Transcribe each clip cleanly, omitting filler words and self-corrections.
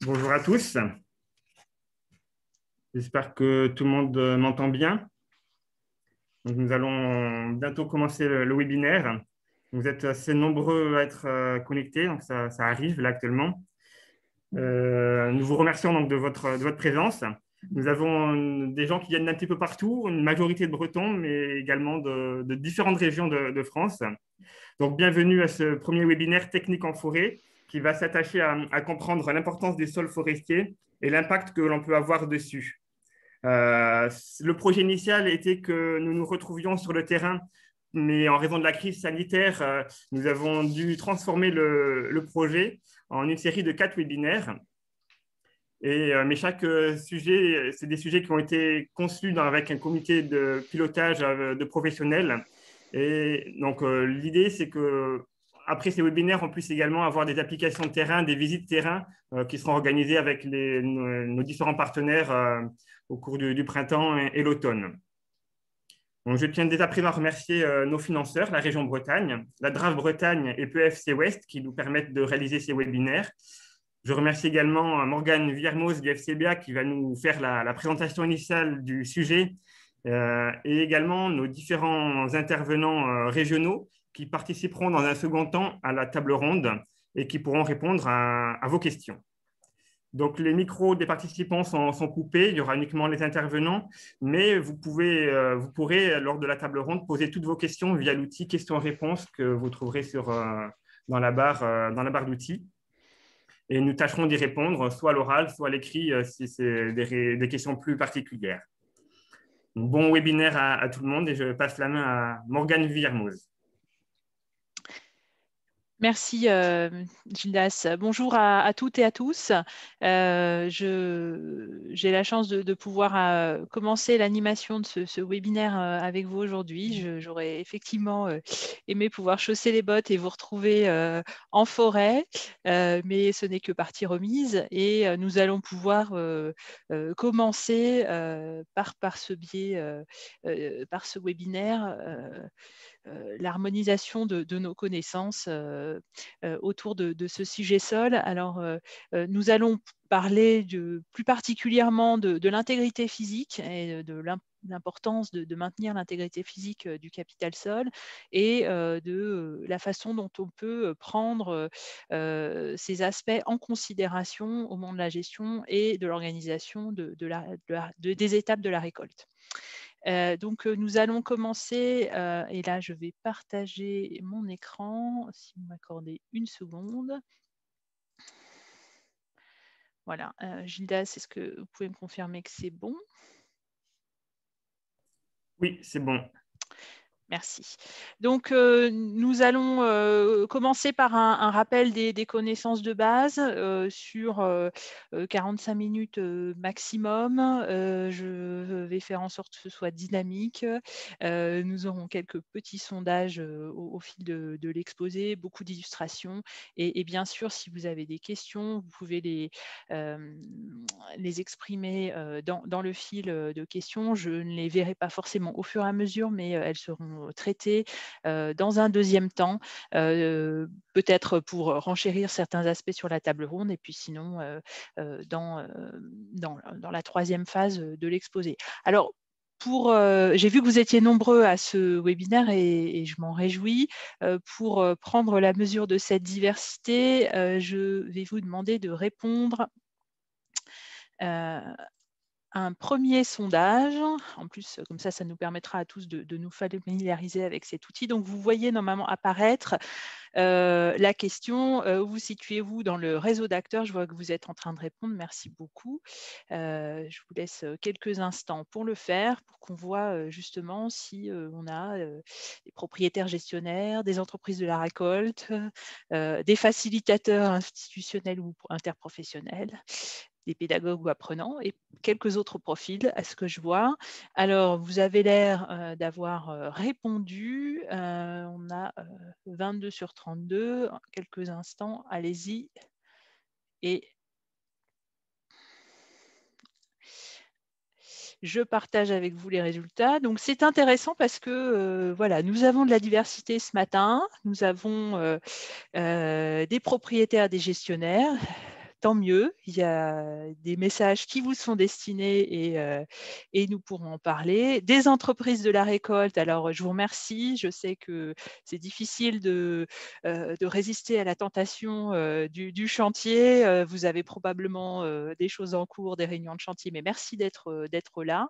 Bonjour à tous. J'espère que tout le monde m'entend bien. Donc, nous allons bientôt commencer le webinaire. Vous êtes assez nombreux à être connectés, donc ça arrive là actuellement. Nous vous remercions donc de votre présence. Nous avons des gens qui viennent d'un petit peu partout, une majorité de Bretons, mais également de différentes régions de France. Donc, bienvenue à ce premier webinaire technique en forêt qui va s'attacher à comprendre l'importance des sols forestiers et l'impact que l'on peut avoir dessus. Le projet initial était que nous nous retrouvions sur le terrain, mais en raison de la crise sanitaire, nous avons dû transformer le projet en une série de 4 webinaires. Mais chaque sujet, c'est des sujets qui ont été conçus avec un comité de pilotage de professionnels. Et donc, l'idée, c'est que après ces webinaires, on puisse également avoir des applications de terrain, des visites terrain qui seront organisées avec nos différents partenaires au cours du printemps et l'automne. Donc, je tiens dès à présent à remercier nos financeurs, la région Bretagne, la DRAF Bretagne et PEFC Ouest qui nous permettent de réaliser ces webinaires. Je remercie également Morgane Viermoz du FCBA qui va nous faire la présentation initiale du sujet et également nos différents intervenants régionaux qui participeront dans un second temps à la table ronde et qui pourront répondre à vos questions. Donc, les micros des participants sont coupés, il y aura uniquement les intervenants, mais vous pourrez, lors de la table ronde, poser toutes vos questions via l'outil questions-réponses que vous trouverez dans la barre d'outils. Et nous tâcherons d'y répondre, soit à l'oral, soit à l'écrit, si c'est des questions plus particulières. Bon webinaire à tout le monde et je passe la main à Morgane Villermoz. Merci Gildas. Bonjour à toutes et à tous. J'ai la chance de pouvoir commencer l'animation de ce webinaire avec vous aujourd'hui. J'aurais effectivement aimé pouvoir chausser les bottes et vous retrouver en forêt, mais ce n'est que partie remise et nous allons pouvoir commencer par ce biais, par ce webinaire, l'harmonisation de nos connaissances autour de ce sujet sol. Alors, nous allons parler plus particulièrement de l'intégrité physique et de l'importance de maintenir l'intégrité physique du capital sol et de la façon dont on peut prendre ces aspects en considération au moment de la gestion et de l'organisation des étapes de la récolte. Donc, nous allons commencer, et là, je vais partager mon écran, si vous m'accordez une seconde. Voilà, Gildas, est-ce que vous pouvez me confirmer que c'est bon? Oui, c'est bon. Merci. Donc, nous allons commencer par un rappel des connaissances de base sur 45 minutes maximum. Je vais faire en sorte que ce soit dynamique. Nous aurons quelques petits sondages au fil de l'exposé, beaucoup d'illustrations. Et bien sûr, si vous avez des questions, vous pouvez les exprimer dans le fil de questions. Je ne les verrai pas forcément au fur et à mesure, mais elles seront traitées dans un deuxième temps, peut-être pour renchérir certains aspects sur la table ronde, et puis sinon dans la troisième phase de l'exposé. Alors, j'ai vu que vous étiez nombreux à ce webinaire et je m'en réjouis. Pour prendre la mesure de cette diversité, je vais vous demander de répondre un premier sondage. En plus, comme ça nous permettra à tous de nous familiariser avec cet outil. Donc, vous voyez normalement apparaître la question, où vous situez-vous dans le réseau d'acteurs? Je vois que vous êtes en train de répondre, merci beaucoup. Je vous laisse quelques instants pour le faire, pour qu'on voit justement si on a des propriétaires gestionnaires, des entreprises de la récolte, des facilitateurs institutionnels ou interprofessionnels, des pédagogues ou apprenants et quelques autres profils à ce que je vois. Alors, vous avez l'air d'avoir répondu. On a 22 sur 32. En quelques instants, allez-y. Et je partage avec vous les résultats. Donc, c'est intéressant parce que voilà, nous avons de la diversité ce matin. Nous avons des propriétaires, des gestionnaires, tant mieux. Il y a des messages qui vous sont destinés et nous pourrons en parler. Des entreprises de la récolte, alors je vous remercie. Je sais que c'est difficile de résister à la tentation du chantier. Vous avez probablement des choses en cours, des réunions de chantier, mais merci d'être là.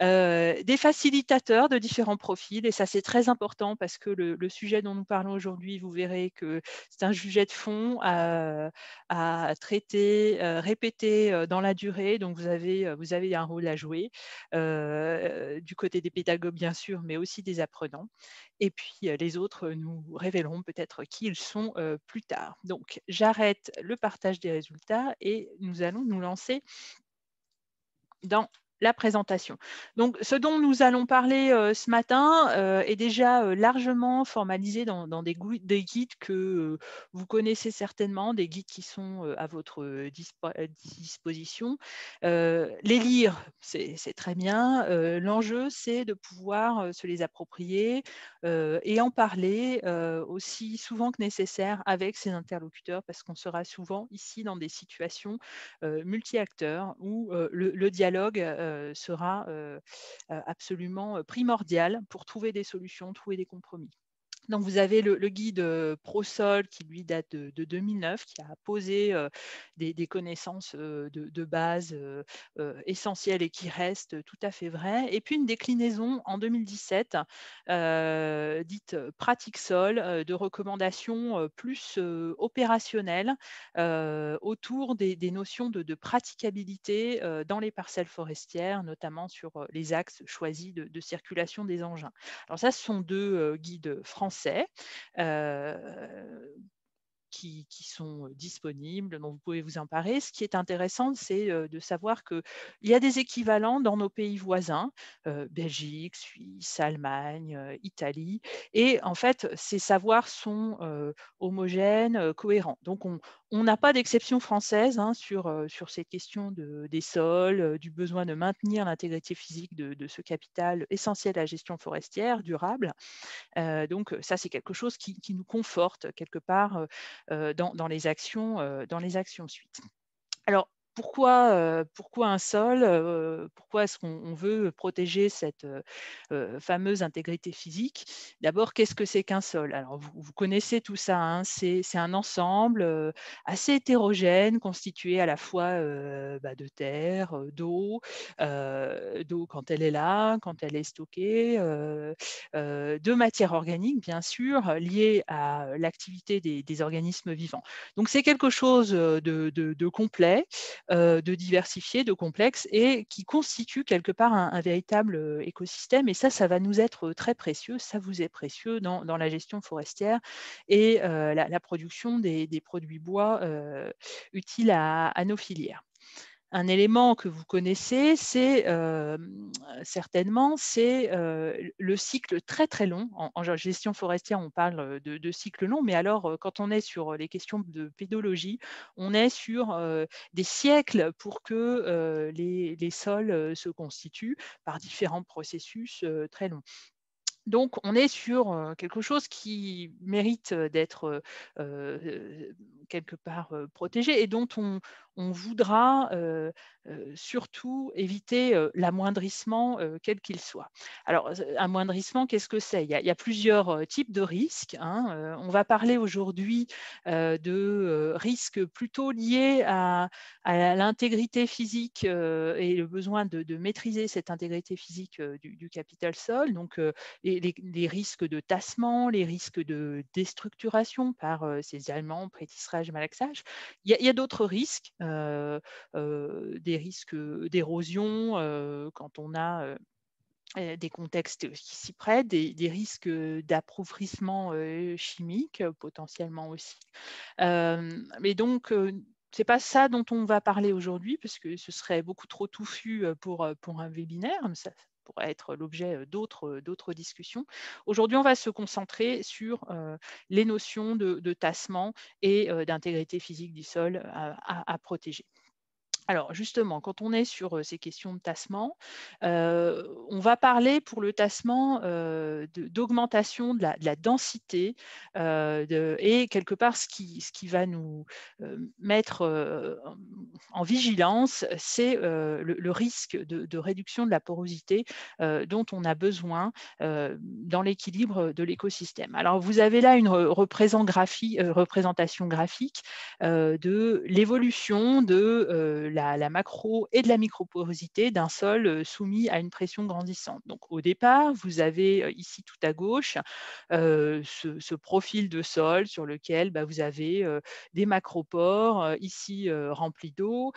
Des facilitateurs de différents profils, et ça c'est très important parce que le sujet dont nous parlons aujourd'hui, vous verrez que c'est un sujet de fond à traiter, répéter dans la durée, donc vous avez un rôle à jouer du côté des pédagogues bien sûr, mais aussi des apprenants. Et puis les autres nous révéleront peut-être qui ils sont plus tard. Donc j'arrête le partage des résultats et nous allons nous lancer dans la présentation. Donc, ce dont nous allons parler ce matin est déjà largement formalisé dans des guides que vous connaissez certainement, des guides qui sont à votre disposition. Les lire, c'est très bien. L'enjeu, c'est de pouvoir se les approprier et en parler aussi souvent que nécessaire avec ses interlocuteurs, parce qu'on sera souvent ici dans des situations multi-acteurs où le dialogue sera absolument primordial pour trouver des solutions, trouver des compromis. Donc, vous avez le guide ProSol qui, lui, date de 2009, qui a posé des connaissances de base essentielles et qui restent tout à fait vraies. Et puis, une déclinaison en 2017, dite Pratique Sol, de recommandations plus opérationnelles autour des notions de praticabilité dans les parcelles forestières, notamment sur les axes choisis de circulation des engins. Alors ça, ce sont deux guides français qui sont disponibles, dont vous pouvez vous emparer. Ce qui est intéressant, c'est de savoir qu'il y a des équivalents dans nos pays voisins, Belgique, Suisse, Allemagne, Italie, et en fait, ces savoirs sont homogènes, cohérents. Donc, on n'a pas d'exception française sur ces questions des sols, du besoin de maintenir l'intégrité physique de ce capital essentiel à la gestion forestière durable. Donc, ça, c'est quelque chose qui nous conforte quelque part dans les actions suites. Alors, pourquoi un sol pourquoi est-ce qu'on veut protéger cette fameuse intégrité physique? D'abord, qu'est-ce que c'est qu'un sol? Alors, vous connaissez tout ça, hein, c'est un ensemble assez hétérogène, constitué à la fois de terre, d'eau quand elle est là, quand elle est stockée, de matière organique, bien sûr, liée à l'activité des organismes vivants. Donc, c'est quelque chose de complet, de diversifié, de complexe et qui constitue quelque part un véritable écosystème. Et ça va nous être très précieux, ça vous est précieux dans la gestion forestière et la production des produits bois utiles à nos filières. Un élément que vous connaissez, c'est certainement, c'est le cycle très très long. En gestion forestière, on parle de cycle long, mais alors quand on est sur les questions de pédologie, on est sur des siècles pour que les sols se constituent par différents processus très longs. Donc, on est sur quelque chose qui mérite d'être quelque part protégé et dont on voudra surtout éviter l'amoindrissement quel qu'il soit. Alors, amoindrissement, qu'est-ce que c'est? Il y a plusieurs types de risques. On va parler aujourd'hui de risques plutôt liés à l'intégrité physique et le besoin de maîtriser cette intégrité physique du capital sol. Donc, les risques de tassement, les risques de déstructuration par ces aliments, prétisserage, malaxage. Il y a d'autres risques, des risques d'érosion quand on a des contextes qui s'y prêtent, des risques d'appauvrissement chimique potentiellement aussi. Mais donc, c'est pas ça dont on va parler aujourd'hui, parce que ce serait beaucoup trop touffu pour un webinaire. Ça pourrait être l'objet d'autres discussions. Aujourd'hui, on va se concentrer sur les notions de tassement et d'intégrité physique du sol à protéger. Alors justement, quand on est sur ces questions de tassement, on va parler pour le tassement d'augmentation de la densité et quelque part ce qui va nous mettre en vigilance, c'est le risque de réduction de la porosité dont on a besoin dans l'équilibre de l'écosystème. Alors vous avez là une représentation graphique de l'évolution de la macro et de la microporosité d'un sol soumis à une pression grandissante. Donc au départ, vous avez ici tout à gauche ce profil de sol sur lequel vous avez des macropores ici remplis d'eau,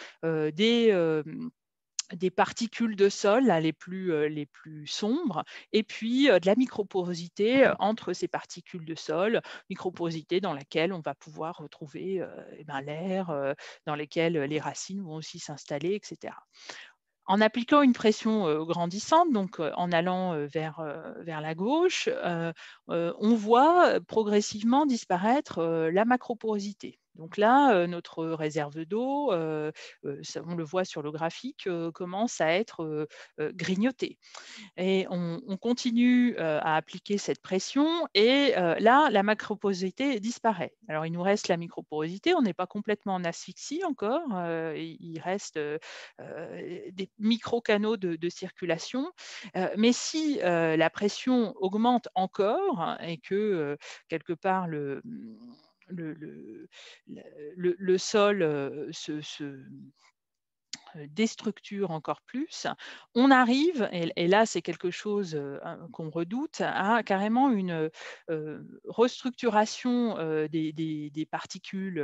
des particules de sol là, les plus sombres, et puis de la microporosité entre ces particules de sol, microporosité dans laquelle on va pouvoir retrouver l'air, dans lesquelles les racines vont aussi s'installer, etc. En appliquant une pression grandissante, donc en allant vers la gauche, on voit progressivement disparaître la macroporosité. Donc là, notre réserve d'eau, on le voit sur le graphique, commence à être grignotée. Et on continue à appliquer cette pression et là, la macroporosité disparaît. Alors, il nous reste la microporosité, on n'est pas complètement en asphyxie encore, il reste des micro-canaux de circulation. Mais si la pression augmente encore et que quelque part le sol se déstructure encore plus, on arrive, et là c'est quelque chose qu'on redoute, à carrément une restructuration des particules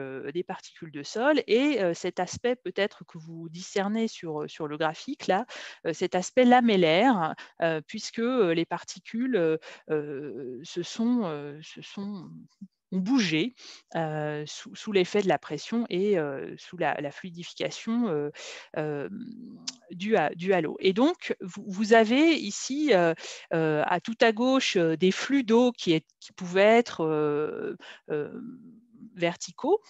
de sol, et cet aspect peut-être que vous discernez sur le graphique là, cet aspect lamellaire, puisque les particules se sont ont bougé sous l'effet de la pression et sous la fluidification due à l'eau. Et donc, vous avez ici, tout à gauche, des flux d'eau qui pouvaient être verticaux,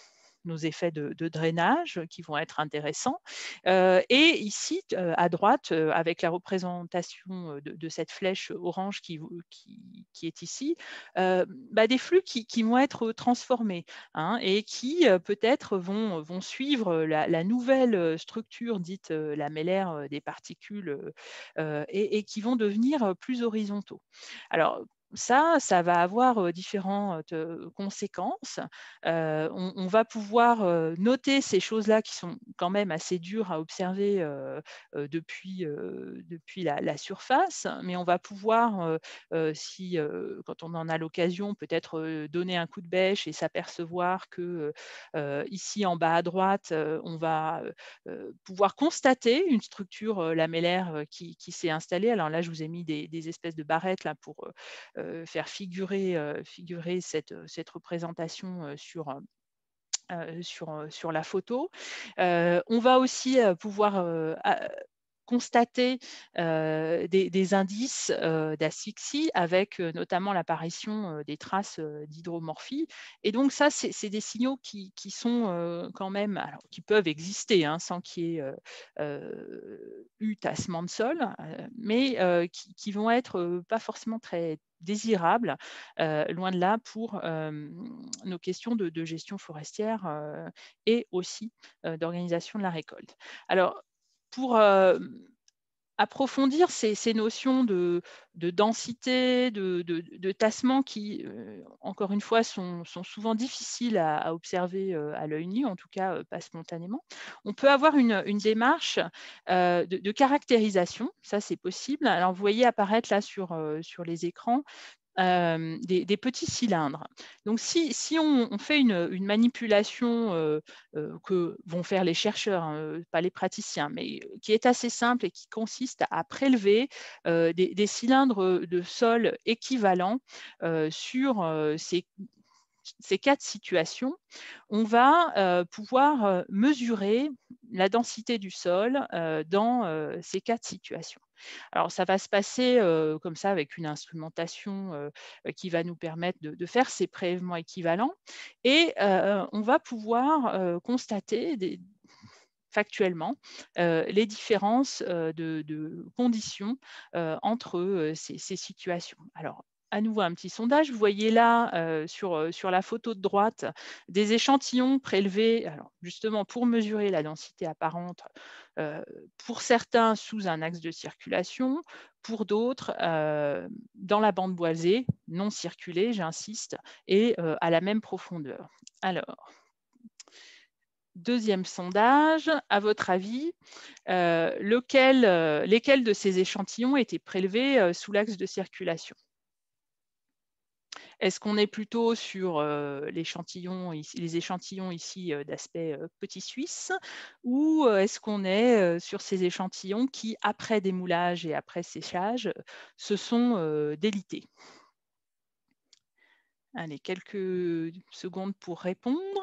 nos effets de drainage qui vont être intéressants. Et ici, à droite, avec la représentation de cette flèche orange qui est ici, des flux qui vont être transformés hein, et qui peut-être vont suivre la nouvelle structure dite lamellaire des particules et qui vont devenir plus horizontaux. Alors, ça va avoir différentes conséquences. On va pouvoir noter ces choses-là qui sont quand même assez dures à observer depuis la surface, mais on va pouvoir, quand on en a l'occasion, peut-être donner un coup de bêche et s'apercevoir que ici en bas à droite, on va pouvoir constater une structure lamellaire qui s'est installée. Alors là, je vous ai mis des espèces de barrettes là, pour faire figurer cette représentation sur la photo. On va aussi pouvoir constater des indices d'asphyxie avec notamment l'apparition des traces d'hydromorphie. Et donc ça, c'est des signaux qui sont quand même, alors, qui peuvent exister hein, sans qu'il y ait eu tassement de sol, mais qui vont être pas forcément très désirables, loin de là, pour nos questions de gestion forestière et aussi d'organisation de la récolte. Alors, pour approfondir ces notions de densité, de tassement qui, encore une fois, sont souvent difficiles à observer à l'œil nu, en tout cas pas spontanément, on peut avoir une démarche de caractérisation, ça c'est possible. Alors vous voyez apparaître là sur les écrans des petits cylindres. Donc, si on fait une manipulation que vont faire les chercheurs, hein, pas les praticiens, mais qui est assez simple et qui consiste à prélever des cylindres de sol équivalents sur ces 4 situations, on va pouvoir mesurer la densité du sol dans ces 4 situations. Alors, ça va se passer comme ça avec une instrumentation qui va nous permettre de faire ces prélèvements équivalents et on va pouvoir constater factuellement les différences de conditions entre ces situations. Alors, à nouveau, un petit sondage. Vous voyez là, sur la photo de droite, des échantillons prélevés, alors justement pour mesurer la densité apparente, pour certains sous un axe de circulation, pour d'autres dans la bande boisée, non circulée, j'insiste, et à la même profondeur. Alors, deuxième sondage, à votre avis, lesquels de ces échantillons étaient prélevés sous l'axe de circulation? Est-ce qu'on est plutôt sur les échantillons ici d'aspect petit suisse, ou est-ce qu'on est sur ces échantillons qui, après démoulage et après séchage, se sont délités? Allez, quelques secondes pour répondre.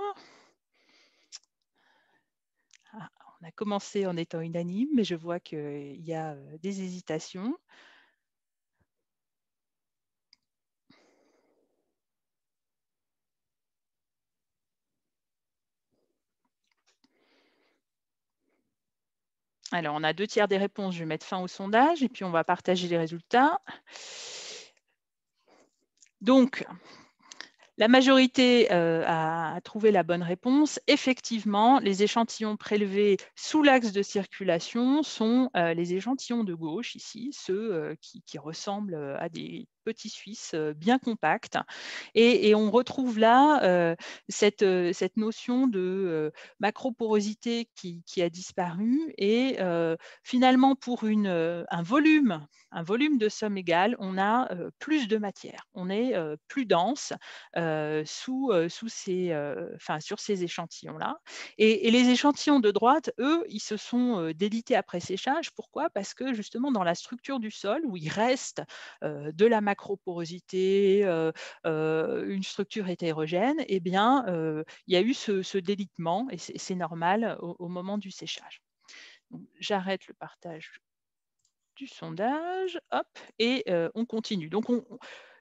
Ah, on a commencé en étant unanime, mais je vois qu'il y a des hésitations. Alors, on a 2/3 des réponses. Je vais mettre fin au sondage et puis on va partager les résultats. Donc, la majorité a trouvé la bonne réponse. Effectivement, les échantillons prélevés sous l'axe de circulation sont les échantillons de gauche, ici, ceux qui ressemblent à des petits Suisses bien compacts. Et on retrouve là cette notion de macroporosité qui a disparu. Et finalement, pour un volume de somme égale, on a plus de matière. On est plus dense sur ces échantillons-là. Et les échantillons de droite, eux, ils se sont délités après séchage. Pourquoi? Parce que justement, dans la structure du sol, où il reste de la macroporosité, une structure hétérogène, eh bien, il y a eu ce délitement, et c'est normal au moment du séchage. J'arrête le partage du sondage, hop, et on continue. Donc,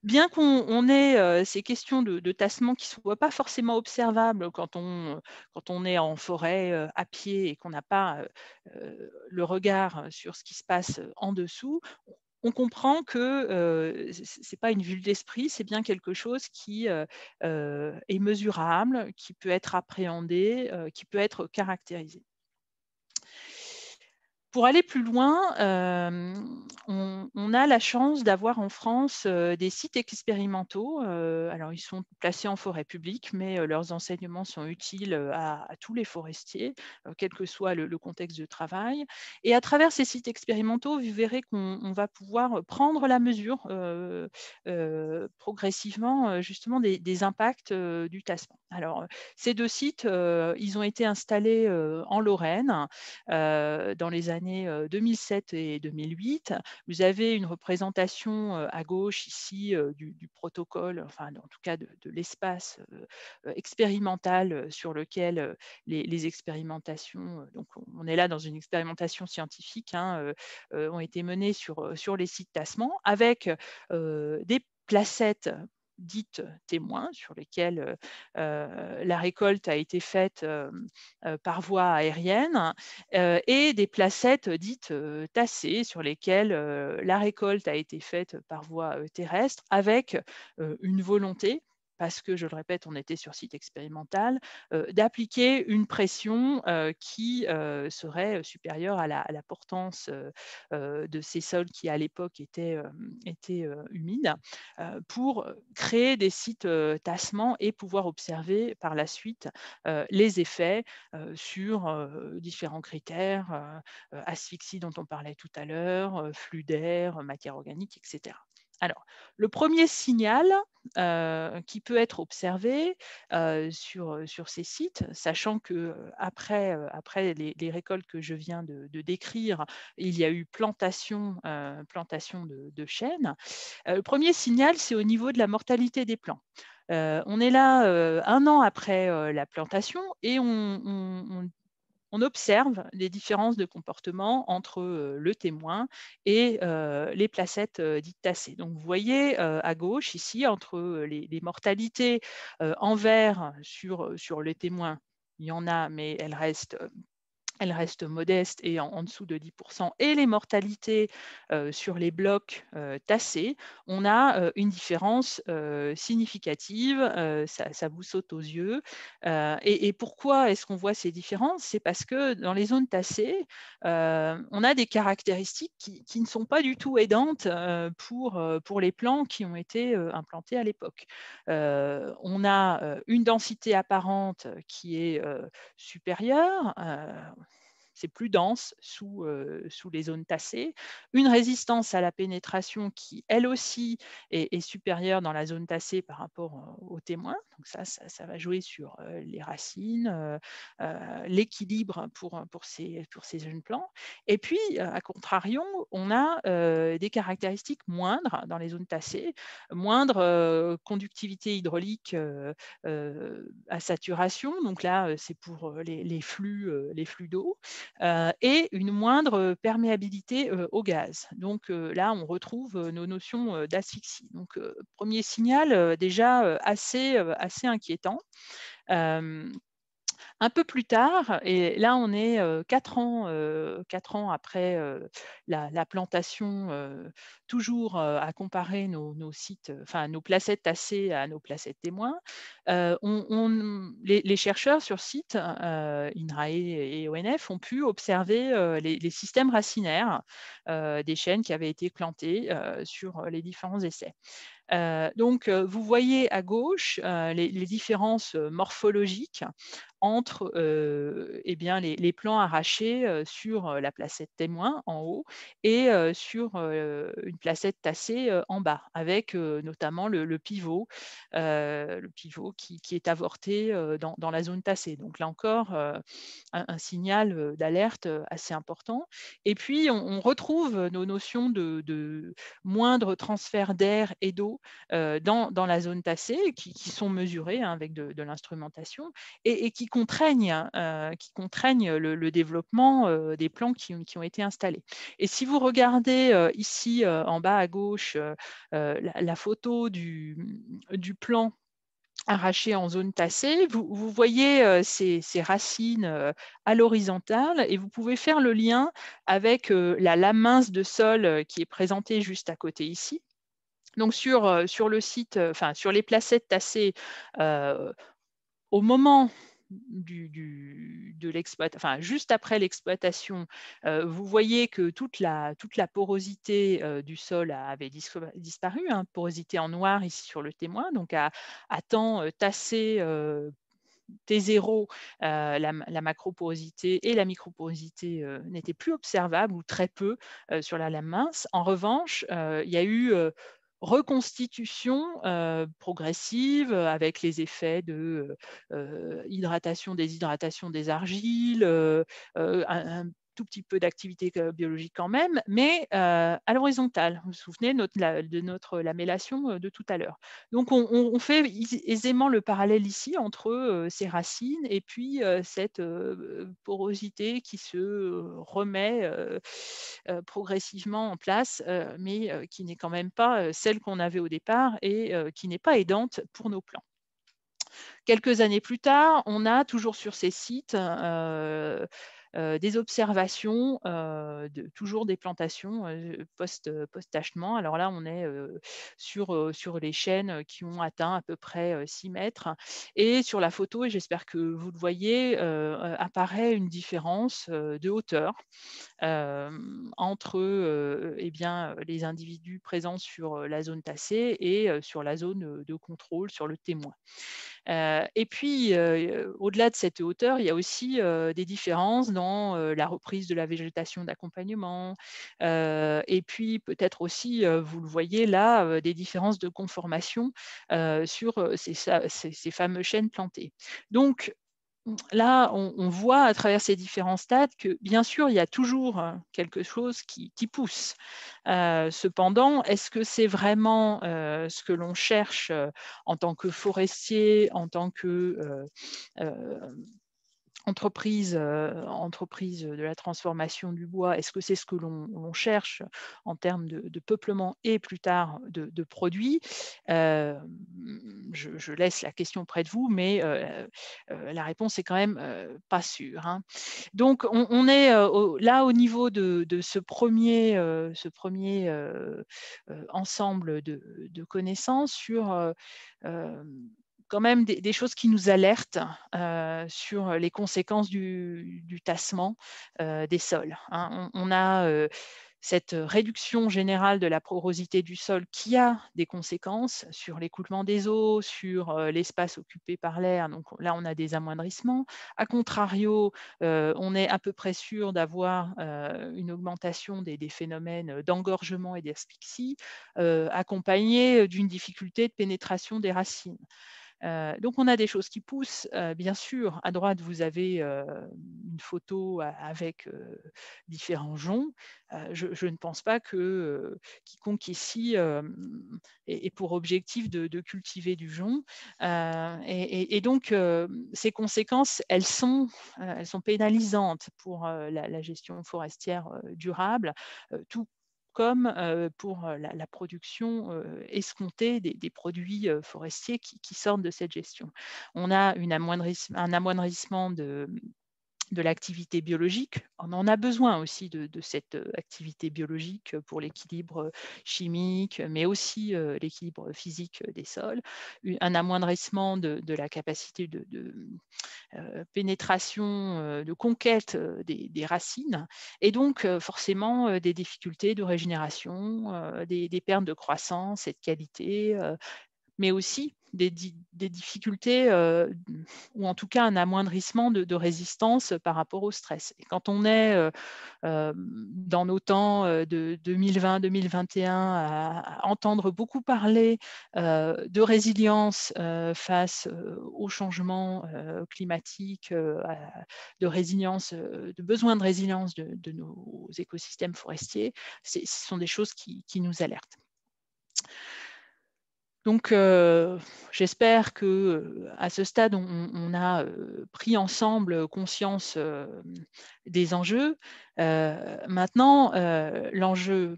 bien qu'on ait ces questions de tassement qui ne soient pas forcément observables quand on est en forêt à pied et qu'on n'a pas le regard sur ce qui se passe en dessous, on comprend que ce n'est pas une vue d'esprit, c'est bien quelque chose qui est mesurable, qui peut être appréhendé, qui peut être caractérisé. Pour aller plus loin, on a la chance d'avoir en France des sites expérimentaux. Alors, ils sont placés en forêt publique, mais leurs enseignements sont utiles à tous les forestiers, quel que soit le contexte de travail. Et à travers ces sites expérimentaux, vous verrez qu'on va pouvoir prendre la mesure progressivement justement des impacts du tassement. Alors, ces 2 sites, ils ont été installés en Lorraine dans les années 2007 et 2008. Vous avez une représentation à gauche ici du protocole, enfin en tout cas de l'espace expérimental sur lequel les expérimentations, donc on est là dans une expérimentation scientifique, hein, ont été menées sur les sites tassement avec des placettes dites témoins sur lesquelles la récolte a été faite par voie aérienne et des placettes dites tassées sur lesquelles la récolte a été faite par voie terrestre avec une volonté, parce que, je le répète, on était sur site expérimental, d'appliquer une pression qui serait supérieure à la portance de ces sols qui, à l'époque, étaient humides, pour créer des sites tassement et pouvoir observer par la suite les effets sur différents critères, asphyxie dont on parlait tout à l'heure, flux d'air, matière organique, etc. Alors, le premier signal qui peut être observé sur ces sites, sachant que après les récoltes que je viens de décrire, il y a eu plantation de chênes. Le premier signal, c'est au niveau de la mortalité des plants. On est là 1 an après la plantation et on observe les différences de comportement entre le témoin et les placettes dites tassées. Donc, vous voyez à gauche ici, entre les mortalités en vert sur les témoins, il y en a, mais elles restent elle reste modeste et en dessous de 10%, et les mortalités sur les blocs tassés, on a une différence significative, ça vous saute aux yeux. Et pourquoi est-ce qu'on voit ces différences? C'est parce que dans les zones tassées, on a des caractéristiques qui ne sont pas du tout aidantes pour les plants qui ont été implantés à l'époque. On a une densité apparente qui est supérieure, c'est plus dense sous les zones tassées, une résistance à la pénétration qui, elle aussi, est supérieure dans la zone tassée par rapport aux témoins. Donc ça va jouer sur les racines, l'équilibre pour ces jeunes plants. Et puis, à contrario, on a des caractéristiques moindres dans les zones tassées, moindre conductivité hydraulique à saturation. Donc là, c'est pour les flux d'eau. Et une moindre perméabilité au gaz. Donc là, on retrouve nos notions d'asphyxie. Donc, premier signal déjà assez inquiétant. Un peu plus tard, et là on est 4 ans après la plantation, toujours à comparer nos sites, enfin nos placettes tassées à nos placettes témoins, les chercheurs sur site, INRAE et ONF, ont pu observer les systèmes racinaires des chênes qui avaient été plantés sur les différents essais. Donc, vous voyez à gauche les différences morphologiques entre eh bien, les plants arrachés sur la placette témoin en haut et sur une placette tassée en bas, avec notamment le pivot qui est avorté dans la zone tassée. Donc là encore, un signal d'alerte assez important. Et puis, on retrouve nos notions de moindre transfert d'air et d'eau dans la zone tassée, qui sont mesurées avec de l'instrumentation et qui contraignent le développement des plants qui ont été installés. Et si vous regardez ici en bas à gauche la photo du plan arraché en zone tassée, vous voyez ces racines à l'horizontale, et vous pouvez faire le lien avec la lame mince de sol qui est présentée juste à côté ici. Donc sur le site, enfin sur les placettes tassées, au moment de l'exploitation, enfin juste après l'exploitation, vous voyez que toute la porosité du sol avait disparu, hein, porosité en noir ici sur le témoin, donc à temps tassé T0, la macroporosité et la microporosité n'étaient plus observables ou très peu sur la lame mince. En revanche, il y a eu reconstitution progressive avec les effets de hydratation, déshydratation des argiles, un tout petit peu d'activité biologique quand même, mais à l'horizontale. Vous vous souvenez de notre lamellation de tout à l'heure. Donc, on fait aisément le parallèle ici entre ces racines et puis cette porosité qui se remet progressivement en place, mais qui n'est quand même pas celle qu'on avait au départ et qui n'est pas aidante pour nos plants. Quelques années plus tard, on a toujours sur ces sites des observations, toujours des plantations post-tachement. Alors là, on est sur les chênes qui ont atteint à peu près 6 mètres. Et sur la photo, et j'espère que vous le voyez, apparaît une différence de hauteur entre eh bien, les individus présents sur la zone tassée et sur la zone de contrôle, sur le témoin. Et puis, au-delà de cette hauteur, il y a aussi des différences dans la reprise de la végétation d'accompagnement. Et puis, peut-être aussi, vous le voyez là, des différences de conformation sur ces fameux chênes plantés. Donc, là, on voit à travers ces différents stades que, bien sûr, il y a toujours quelque chose qui pousse. Cependant, est-ce que c'est vraiment ce que l'on cherche en tant que forestier, en tant que entreprise de la transformation du bois, est-ce que c'est ce que l'on cherche en termes de peuplement et plus tard de produits? Je laisse la question près de vous, mais la réponse est quand même pas sûre, hein. Donc on est là au niveau de ce premier ensemble de connaissances sur quand même des choses qui nous alertent sur les conséquences du tassement des sols, hein. On a cette réduction générale de la porosité du sol qui a des conséquences sur l'écoulement des eaux, sur l'espace occupé par l'air. Donc là, on a des amoindrissements. A contrario, on est à peu près sûr d'avoir une augmentation des phénomènes d'engorgement et d'asphyxie, accompagnée d'une difficulté de pénétration des racines. Donc on a des choses qui poussent. Bien sûr, à droite, vous avez une photo avec différents joncs. Je ne pense pas que quiconque ici ait pour objectif de cultiver du jonc. Et donc, ces conséquences, elles sont pénalisantes pour la gestion forestière durable, tout comme pour la production escomptée des produits forestiers qui sortent de cette gestion. On a un amoindrissement de l'activité biologique. On en a besoin aussi de cette activité biologique pour l'équilibre chimique, mais aussi l'équilibre physique des sols. Un amoindrissement de la capacité de pénétration, de conquête des racines, et donc forcément des difficultés de régénération, des pertes de croissance et de qualité, mais aussi des difficultés ou en tout cas un amoindrissement de résistance par rapport au stress. Et quand on est dans nos temps de 2020-2021 à entendre beaucoup parler de résilience face au changement climatique, de résilience, de besoin de résilience de nos écosystèmes forestiers, ce sont des choses qui nous alertent. Donc, j'espère qu'à ce stade, on a pris ensemble conscience des enjeux. Maintenant, l'enjeu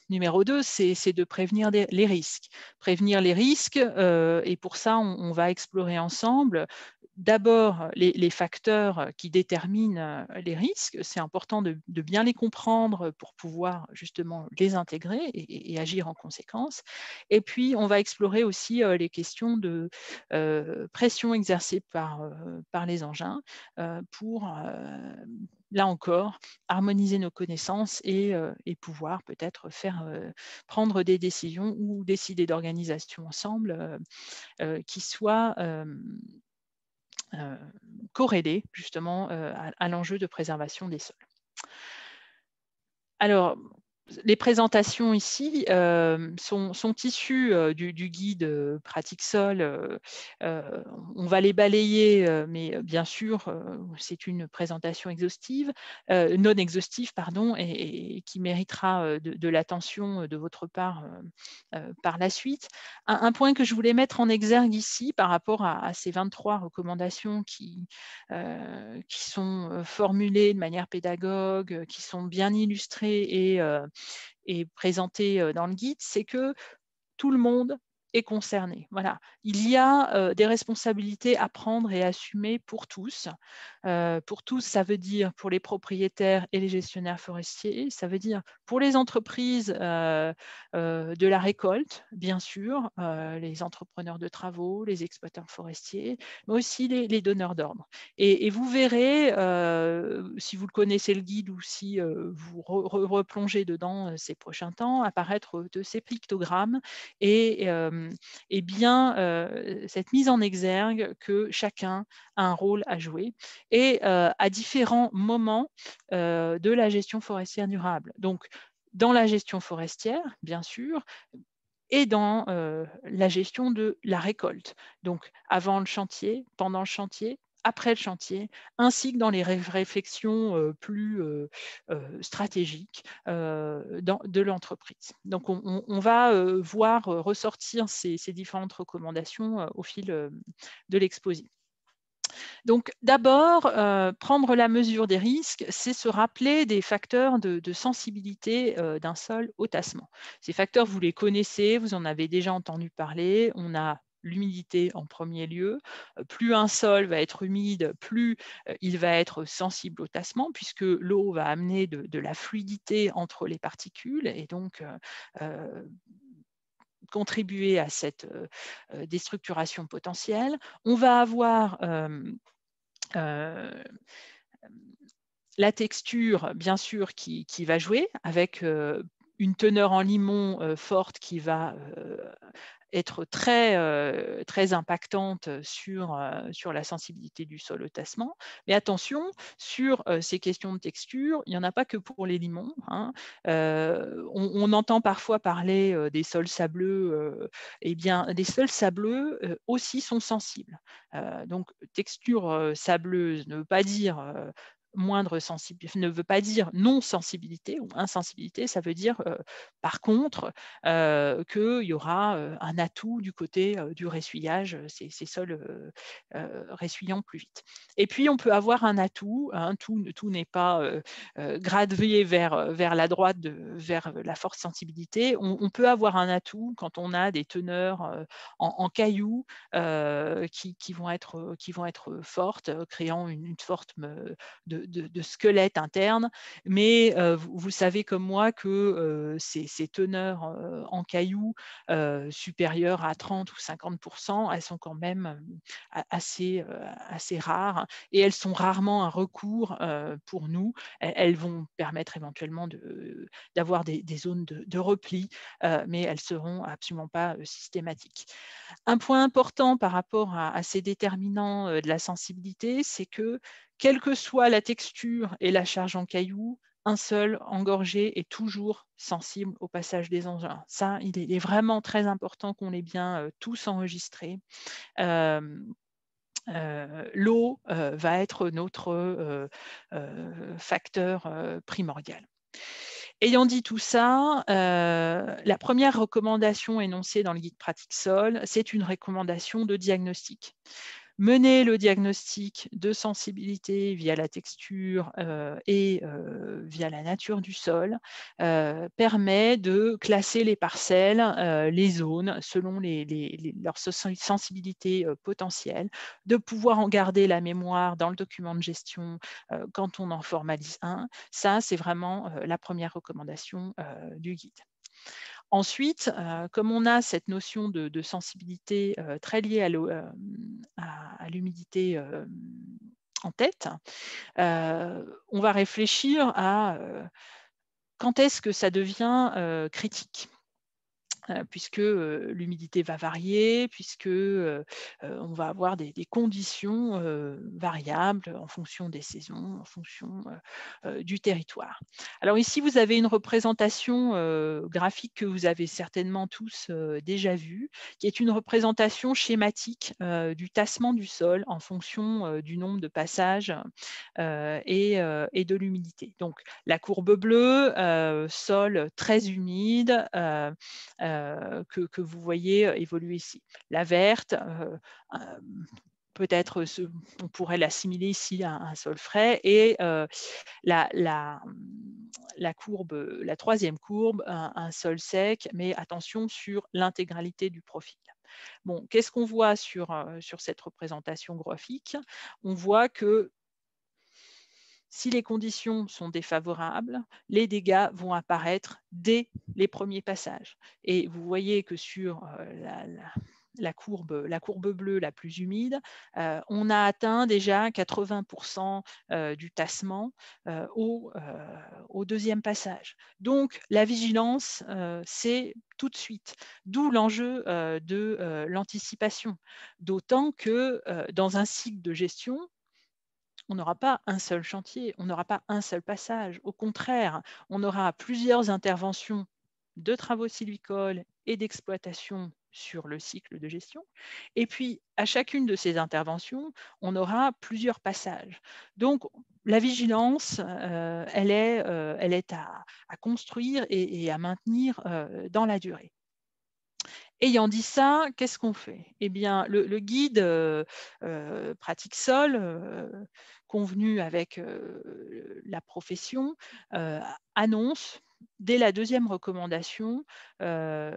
numéro 2, c'est de prévenir les risques. Prévenir les risques, et pour ça, on va explorer ensemble d'abord les facteurs qui déterminent les risques. C'est important de bien les comprendre pour pouvoir justement les intégrer et agir en conséquence. Et puis, on va explorer aussi les questions de pression exercée par les engins pour, là encore, harmoniser nos connaissances et pouvoir peut-être prendre des décisions ou décider d'organisation ensemble qui soient corrélées justement à l'enjeu de préservation des sols. Alors, les présentations ici sont issues du guide Pratique Sol. On va les balayer, mais bien sûr, c'est une présentation exhaustive, non exhaustive, pardon, et qui méritera de l'attention de votre part par la suite. Un point que je voulais mettre en exergue ici par rapport à ces 23 recommandations qui sont formulées de manière pédagogue, qui sont bien illustrées et présentées dans le guide, c'est que tout le monde est concerné. Voilà. Il y a des responsabilités à prendre et à assumer pour tous. Pour tous, ça veut dire pour les propriétaires et les gestionnaires forestiers, ça veut dire pour les entreprises de la récolte, bien sûr, les entrepreneurs de travaux, les exploitants forestiers, mais aussi les donneurs d'ordre. Et vous verrez, si vous connaissez le guide ou si vous replongez dedans ces prochains temps, apparaître de ces pictogrammes et bien cette mise en exergue que chacun a un rôle à jouer et à différents moments de la gestion forestière durable. Donc, dans la gestion forestière, bien sûr, et dans la gestion de la récolte. Donc, avant le chantier, pendant le chantier, après le chantier, ainsi que dans les réflexions plus stratégiques de l'entreprise. Donc, on va voir ressortir ces différentes recommandations au fil de l'exposé. Donc d'abord, prendre la mesure des risques, c'est se rappeler des facteurs de sensibilité d'un sol au tassement. Ces facteurs, vous les connaissez, vous en avez déjà entendu parler. On a l'humidité en premier lieu. Plus un sol va être humide, plus il va être sensible au tassement, puisque l'eau va amener de la fluidité entre les particules et donc contribuer à cette déstructuration potentielle. On va avoir la texture, bien sûr, qui va jouer avec une teneur en limon forte qui va être très impactante sur la sensibilité du sol au tassement. Mais attention, sur ces questions de texture, il n'y en a pas que pour les limons, hein. On entend parfois parler des sols sableux. Eh bien, les sols sableux aussi sont sensibles. Donc, texture sableuse ne veut pas dire moindre sensibilité, ne veut pas dire non sensibilité ou insensibilité, ça veut dire par contre qu'il y aura un atout du côté du ressuyage, ces sols ressuyant plus vite. Et puis on peut avoir un atout, hein, tout n'est pas gradué vers la droite, vers la forte sensibilité. On peut avoir un atout quand on a des teneurs en cailloux qui vont être fortes, créant une forme de squelette interne. Mais vous savez comme moi que ces teneurs en cailloux supérieures à 30 ou 50%, elles sont quand même assez rares et elles sont rarement un recours pour nous. Elles vont permettre éventuellement d'avoir des zones de repli, mais elles ne seront absolument pas systématiques. Un point important par rapport à ces déterminants de la sensibilité, c'est que quelle que soit la texture et la charge en cailloux, un seul engorgé est toujours sensible au passage des engins. Ça, il est vraiment très important qu'on l'ait bien tous enregistré. L'eau va être notre facteur primordial. Ayant dit tout ça, la première recommandation énoncée dans le guide pratique sol, c'est une recommandation de diagnostic. Mener le diagnostic de sensibilité via la texture et via la nature du sol permet de classer les parcelles, les zones selon leur sensibilité potentielle, de pouvoir en garder la mémoire dans le document de gestion quand on en formalise un. Ça, c'est vraiment la première recommandation du guide. Ensuite, comme on a cette notion de sensibilité très liée à l'humidité en tête, on va réfléchir à quand est-ce que ça devient critique. Puisque l'humidité va varier, puisque on va avoir des conditions variables en fonction des saisons, en fonction du territoire. Alors ici, vous avez une représentation graphique que vous avez certainement tous déjà vue, qui est une représentation schématique du tassement du sol en fonction du nombre de passages et de l'humidité. Donc la courbe bleue, sol très humide, que vous voyez évoluer ici. La verte, peut-être on pourrait l'assimiler ici à un sol frais, et la troisième courbe, un sol sec, mais attention sur l'intégralité du profil. Bon, qu'est-ce qu'on voit sur cette représentation graphique? On voit que si les conditions sont défavorables, les dégâts vont apparaître dès les premiers passages. Et vous voyez que sur la courbe bleue la plus humide, on a atteint déjà 80% du tassement au deuxième passage. Donc la vigilance, c'est tout de suite, d'où l'enjeu de l'anticipation. D'autant que dans un cycle de gestion, on n'aura pas un seul chantier, on n'aura pas un seul passage. Au contraire, on aura plusieurs interventions de travaux sylvicoles et d'exploitation sur le cycle de gestion. Et puis, à chacune de ces interventions, on aura plusieurs passages. Donc, la vigilance, elle est à construire et à maintenir dans la durée. Ayant dit ça, qu'est-ce qu'on fait? Eh bien, le guide pratique sol convenu avec la profession annonce dès la deuxième recommandation le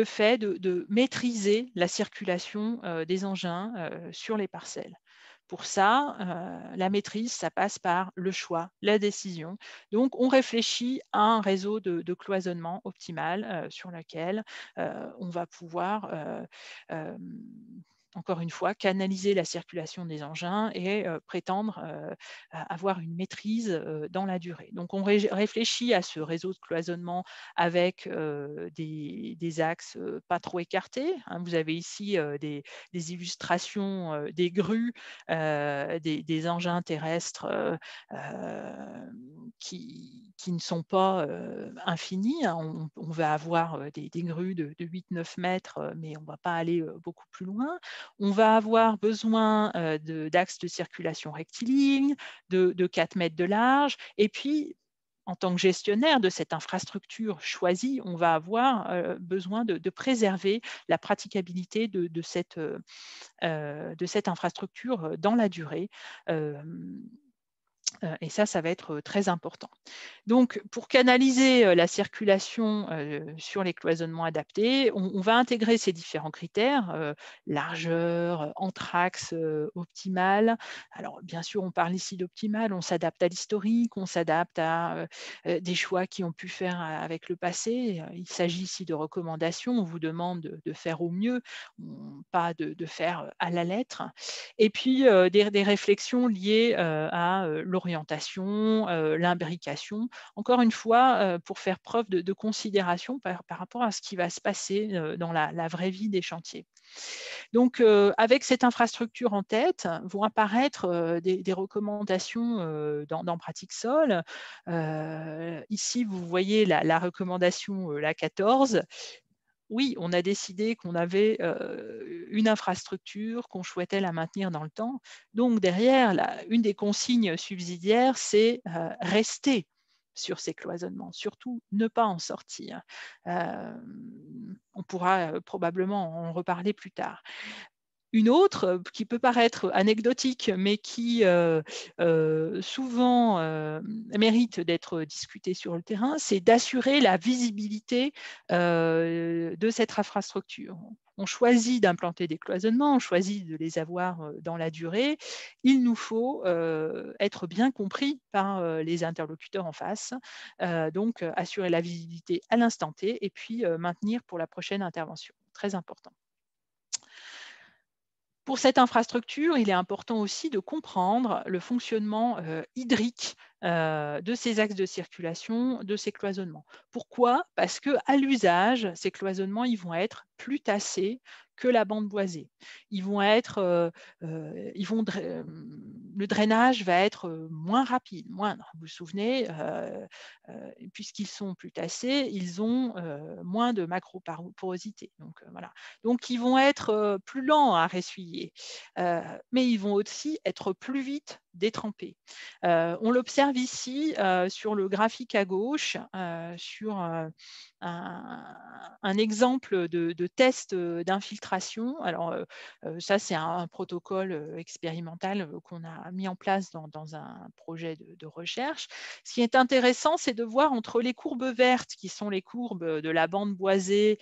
fait de maîtriser la circulation des engins sur les parcelles. Pour ça, la maîtrise, ça passe par le choix, la décision. Donc, on réfléchit à un réseau de cloisonnement optimal sur lequel on va pouvoir, euh, encore une fois, canaliser la circulation des engins et prétendre avoir une maîtrise dans la durée. Donc, on réfléchit à ce réseau de cloisonnement avec des axes pas trop écartés, hein. Vous avez ici des illustrations des grues, des engins terrestres qui ne sont pas infinis, hein. On va avoir des grues de 8-9 mètres, mais on ne va pas aller beaucoup plus loin. On va avoir besoin d'axes de circulation rectilignes, de 4 mètres de large, et puis en tant que gestionnaire de cette infrastructure choisie, on va avoir besoin de préserver la praticabilité de cette infrastructure dans la durée. Et ça va être très important. Donc, pour canaliser la circulation sur les cloisonnements adaptés, on va intégrer ces différents critères, largeur, anthrax optimal. Alors, bien sûr, on parle ici d'optimal, on s'adapte à l'historique, on s'adapte à des choix qui ont pu faire avec le passé. Il s'agit ici de recommandations, on vous demande de faire au mieux, pas de faire à la lettre. Et puis, des réflexions liées à l'orientation, l'imbrication, encore une fois, pour faire preuve de considération par rapport à ce qui va se passer dans la vraie vie des chantiers. Donc, avec cette infrastructure en tête, vont apparaître des recommandations dans Pratique Sol. Ici, vous voyez la recommandation, la 14. Oui, on a décidé qu'on avait une infrastructure, qu'on souhaitait la maintenir dans le temps. Donc, derrière, une des consignes subsidiaires, c'est rester sur ces cloisonnements, surtout ne pas en sortir. On pourra probablement en reparler plus tard. Une autre qui peut paraître anecdotique, mais qui souvent mérite d'être discutée sur le terrain, c'est d'assurer la visibilité de cette infrastructure. On choisit d'implanter des cloisonnements, on choisit de les avoir dans la durée. Il nous faut être bien compris par les interlocuteurs en face, donc assurer la visibilité à l'instant T et puis maintenir pour la prochaine intervention. Très important. Pour cette infrastructure, il est important aussi de comprendre le fonctionnement hydrique de ces axes de circulation, de ces cloisonnements. Pourquoi? Parce qu'à l'usage, ces cloisonnements ils vont être plus tassés que la bande boisée. Le drainage va être moins rapide, moindre. Vous vous souvenez, puisqu'ils sont plus tassés, ils ont moins de macroporosité. Donc, voilà. Donc, ils vont être plus lents à ressuyer, mais ils vont aussi être plus vite détrempés. On l'observe ici sur le graphique à gauche, sur un exemple de test d'infiltration. Alors, ça, c'est un protocole expérimental qu'on a mis en place dans un projet de recherche. Ce qui est intéressant, c'est de voir entre les courbes vertes, qui sont les courbes de la bande boisée,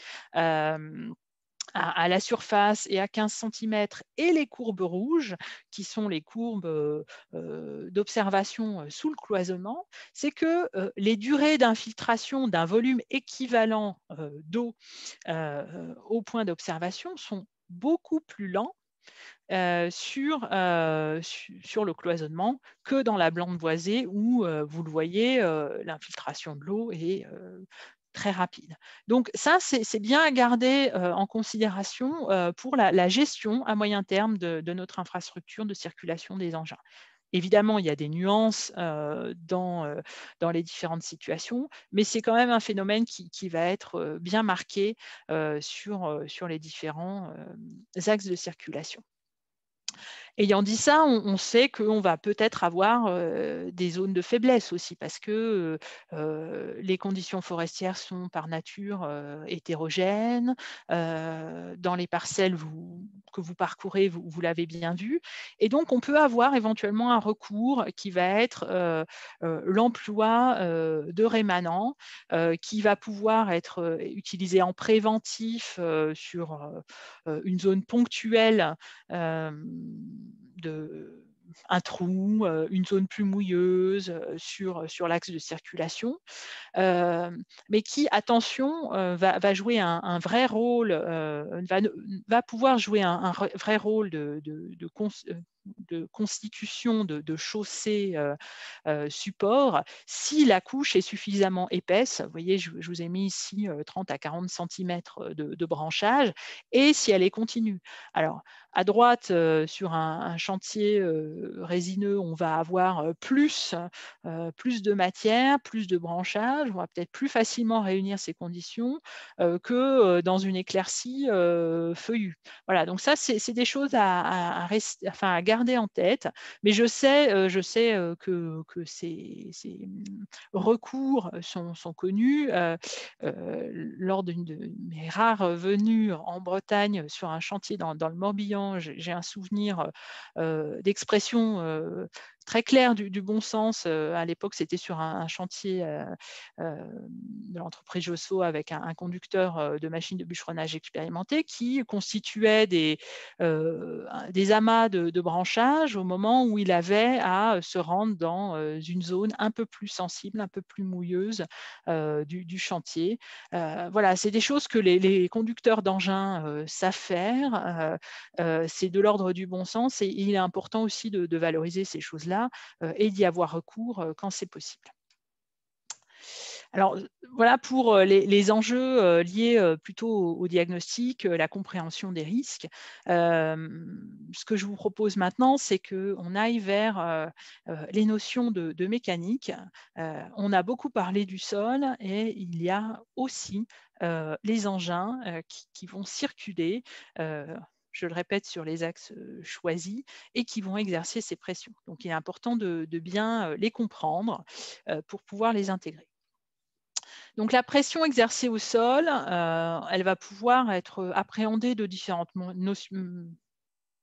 à la surface et à 15 cm, et les courbes rouges, qui sont les courbes d'observation sous le cloisonnement, c'est que les durées d'infiltration d'un volume équivalent d'eau au point d'observation sont beaucoup plus lents sur le cloisonnement que dans la bande boisée où, vous le voyez, l'infiltration de l'eau est très rapide. Donc ça, c'est bien à garder en considération pour la gestion à moyen terme de notre infrastructure de circulation des engins. Évidemment, il y a des nuances dans les différentes situations, mais c'est quand même un phénomène qui va être bien marqué sur les différents axes de circulation. Ayant dit ça, on sait qu'on va peut-être avoir des zones de faiblesse aussi parce que les conditions forestières sont par nature hétérogènes. Dans les parcelles que vous parcourez, vous l'avez bien vu. Et donc, on peut avoir éventuellement un recours qui va être l'emploi de rémanents qui va pouvoir être utilisé en préventif sur une zone ponctuelle un trou, une zone plus mouilleuse sur l'axe de circulation, mais qui, attention, va jouer un vrai rôle, va pouvoir jouer un vrai rôle de constitution de chaussées support si la couche est suffisamment épaisse. Vous voyez, je vous ai mis ici 30 à 40 centimètres de branchage et si elle est continue. Alors, à droite, sur un chantier résineux, on va avoir plus de matière, plus de branchage. On va peut-être plus facilement réunir ces conditions que dans une éclaircie feuillue. Voilà, donc ça, c'est des choses à garder en tête. Mais je sais que ces recours sont connus. Lors d'une de mes rares venues en Bretagne sur un chantier dans le Morbihan, j'ai un souvenir d'expression très claire du bon sens. À l'époque, c'était sur un chantier de l'entreprise Josso avec un conducteur de machines de bûcheronnage expérimenté qui constituait des amas de branchage au moment où il avait à se rendre dans une zone un peu plus sensible, un peu plus mouilleuse du chantier. Voilà, c'est des choses que les conducteurs d'engins savent faire. C'est de l'ordre du bon sens et il est important aussi de valoriser ces choses-là et d'y avoir recours quand c'est possible. Alors voilà pour les enjeux liés plutôt au diagnostic, la compréhension des risques. Ce que je vous propose maintenant, c'est qu'on aille vers les notions de mécanique. On a beaucoup parlé du sol et il y a aussi les engins qui vont circuler je le répète, sur les axes choisis et qui vont exercer ces pressions. Donc, il est important de bien les comprendre pour pouvoir les intégrer. Donc, la pression exercée au sol, elle va pouvoir être appréhendée de différentes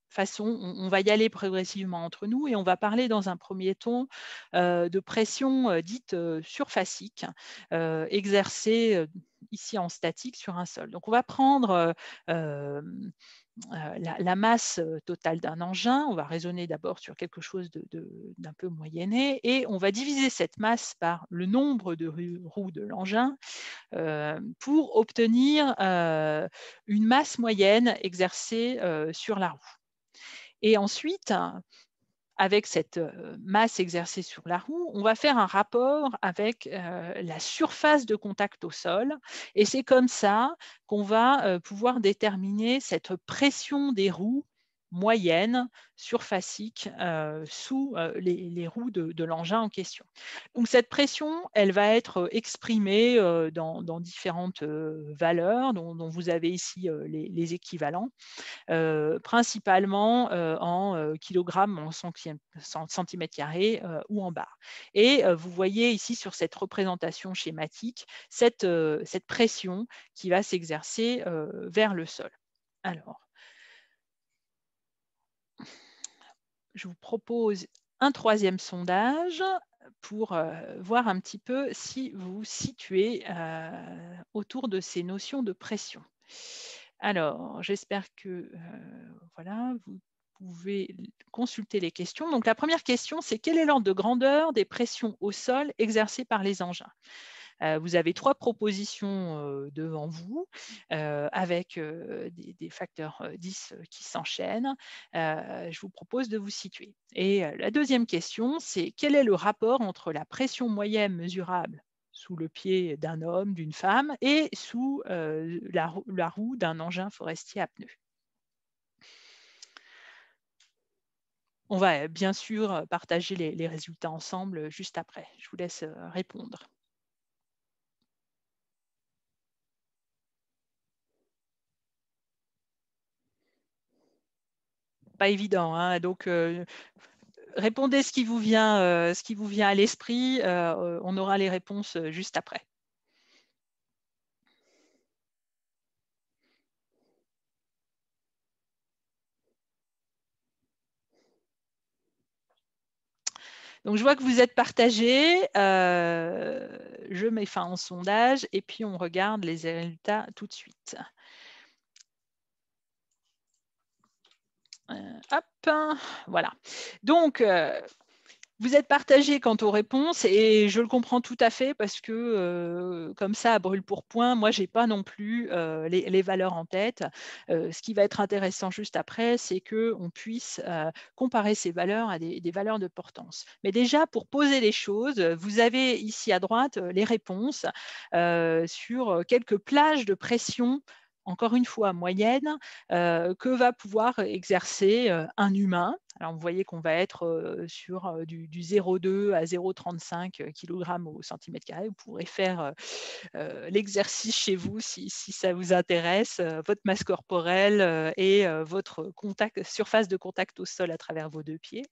façons. On va y aller progressivement entre nous et on va parler dans un premier temps de pression dite surfacique exercée ici en statique sur un sol. Donc, on va prendre la masse totale d'un engin. On va raisonner d'abord sur quelque chose d'un peu moyenné et on va diviser cette masse par le nombre de roues de l'engin pour obtenir une masse moyenne exercée sur la roue. Et ensuite, avec cette masse exercée sur la roue, on va faire un rapport avec la surface de contact au sol. Et c'est comme ça qu'on va pouvoir déterminer cette pression des roues moyenne, surfacique, sous les roues de l'engin en question. Donc cette pression, elle va être exprimée dans différentes valeurs dont vous avez ici les équivalents. Principalement en kilogrammes en centimètres carrés ou en bar. Et vous voyez ici sur cette représentation schématique cette pression qui va s'exercer vers le sol. Alors, je vous propose un troisième sondage pour voir un petit peu si vous vous situez autour de ces notions de pression. Alors, j'espère que voilà, vous pouvez consulter les questions. Donc, la première question, c'est quel est l'ordre de grandeur des pressions au sol exercées par les engins? Vous avez 3 propositions devant vous avec des facteurs 10 qui s'enchaînent. Je vous propose de vous situer. Et la deuxième question, c'est quel est le rapport entre la pression moyenne mesurable sous le pied d'un homme, d'une femme, et sous la roue d'un engin forestier à pneus? On va bien sûr partager les résultats ensemble juste après. Je vous laisse répondre. pas évident, hein. Donc, répondez ce qui vous vient à l'esprit. On aura les réponses juste après. Donc, je vois que vous êtes partagés. Je mets fin au sondage et puis on regarde les résultats tout de suite. Hop, voilà. Donc, vous êtes partagés quant aux réponses et je le comprends tout à fait parce que comme ça, à brûle pour point, moi, je n'ai pas non plus les valeurs en tête. Ce qui va être intéressant juste après, c'est qu'on puisse comparer ces valeurs à des valeurs de portance. Mais déjà, pour poser les choses, vous avez ici à droite les réponses sur quelques plages de pression, encore une fois moyenne, que va pouvoir exercer un humain. Alors, vous voyez qu'on va être sur du 0,2 à 0,35 kg au centimètre carré. Vous pourrez faire l'exercice chez vous si ça vous intéresse, votre masse corporelle et votre surface de contact au sol à travers vos 2 pieds.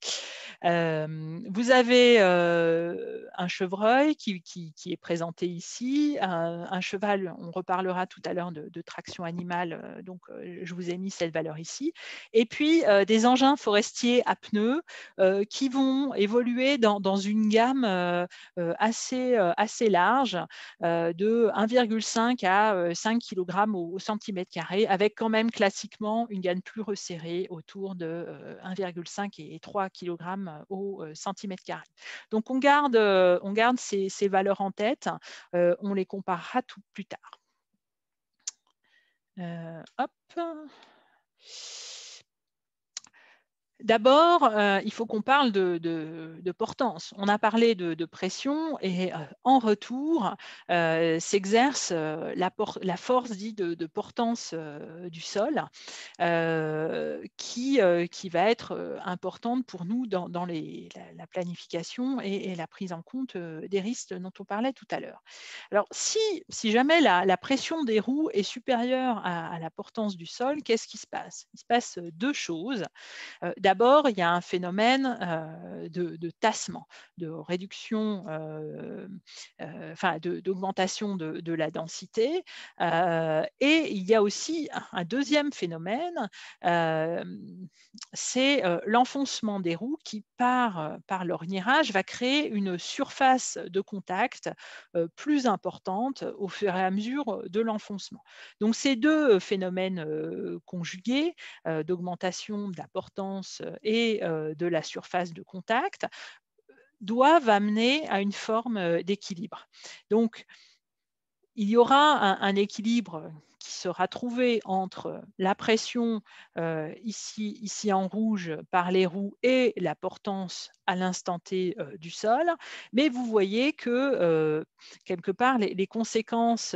Vous avez un chevreuil qui est présenté ici, un cheval, on reparlera tout à l'heure de traction animale, donc je vous ai mis cette valeur ici. Et puis des engins forestiers à pneus qui vont évoluer dans une gamme assez large, de 1,5 à 5 kg au centimètre carré, avec quand même classiquement une gamme plus resserrée autour de 1,5 et 3 kg au centimètre carré. Donc on garde ces valeurs en tête, on les comparera tout plus tard. Hop. D'abord, il faut qu'on parle de portance. On a parlé de pression et en retour, s'exerce la force dite de portance du sol qui va être importante pour nous dans la planification et la prise en compte des risques dont on parlait tout à l'heure. Alors, si jamais la pression des roues est supérieure à la portance du sol, qu'est-ce qui se passe? Il se passe deux choses. D'abord, il y a un phénomène de tassement, de réduction, d'augmentation de la densité. Et il y a aussi un deuxième phénomène, c'est l'enfoncement des roues qui, par l'orniérage, va créer une surface de contact plus importante au fur et à mesure de l'enfoncement. Donc, ces deux phénomènes conjugués, d'augmentation de la portance et de la surface de contact, doivent amener à une forme d'équilibre. Donc, il y aura un équilibre qui sera trouvé entre la pression ici en rouge par les roues et la portance à l'instant T du sol. Mais vous voyez que quelque part, les conséquences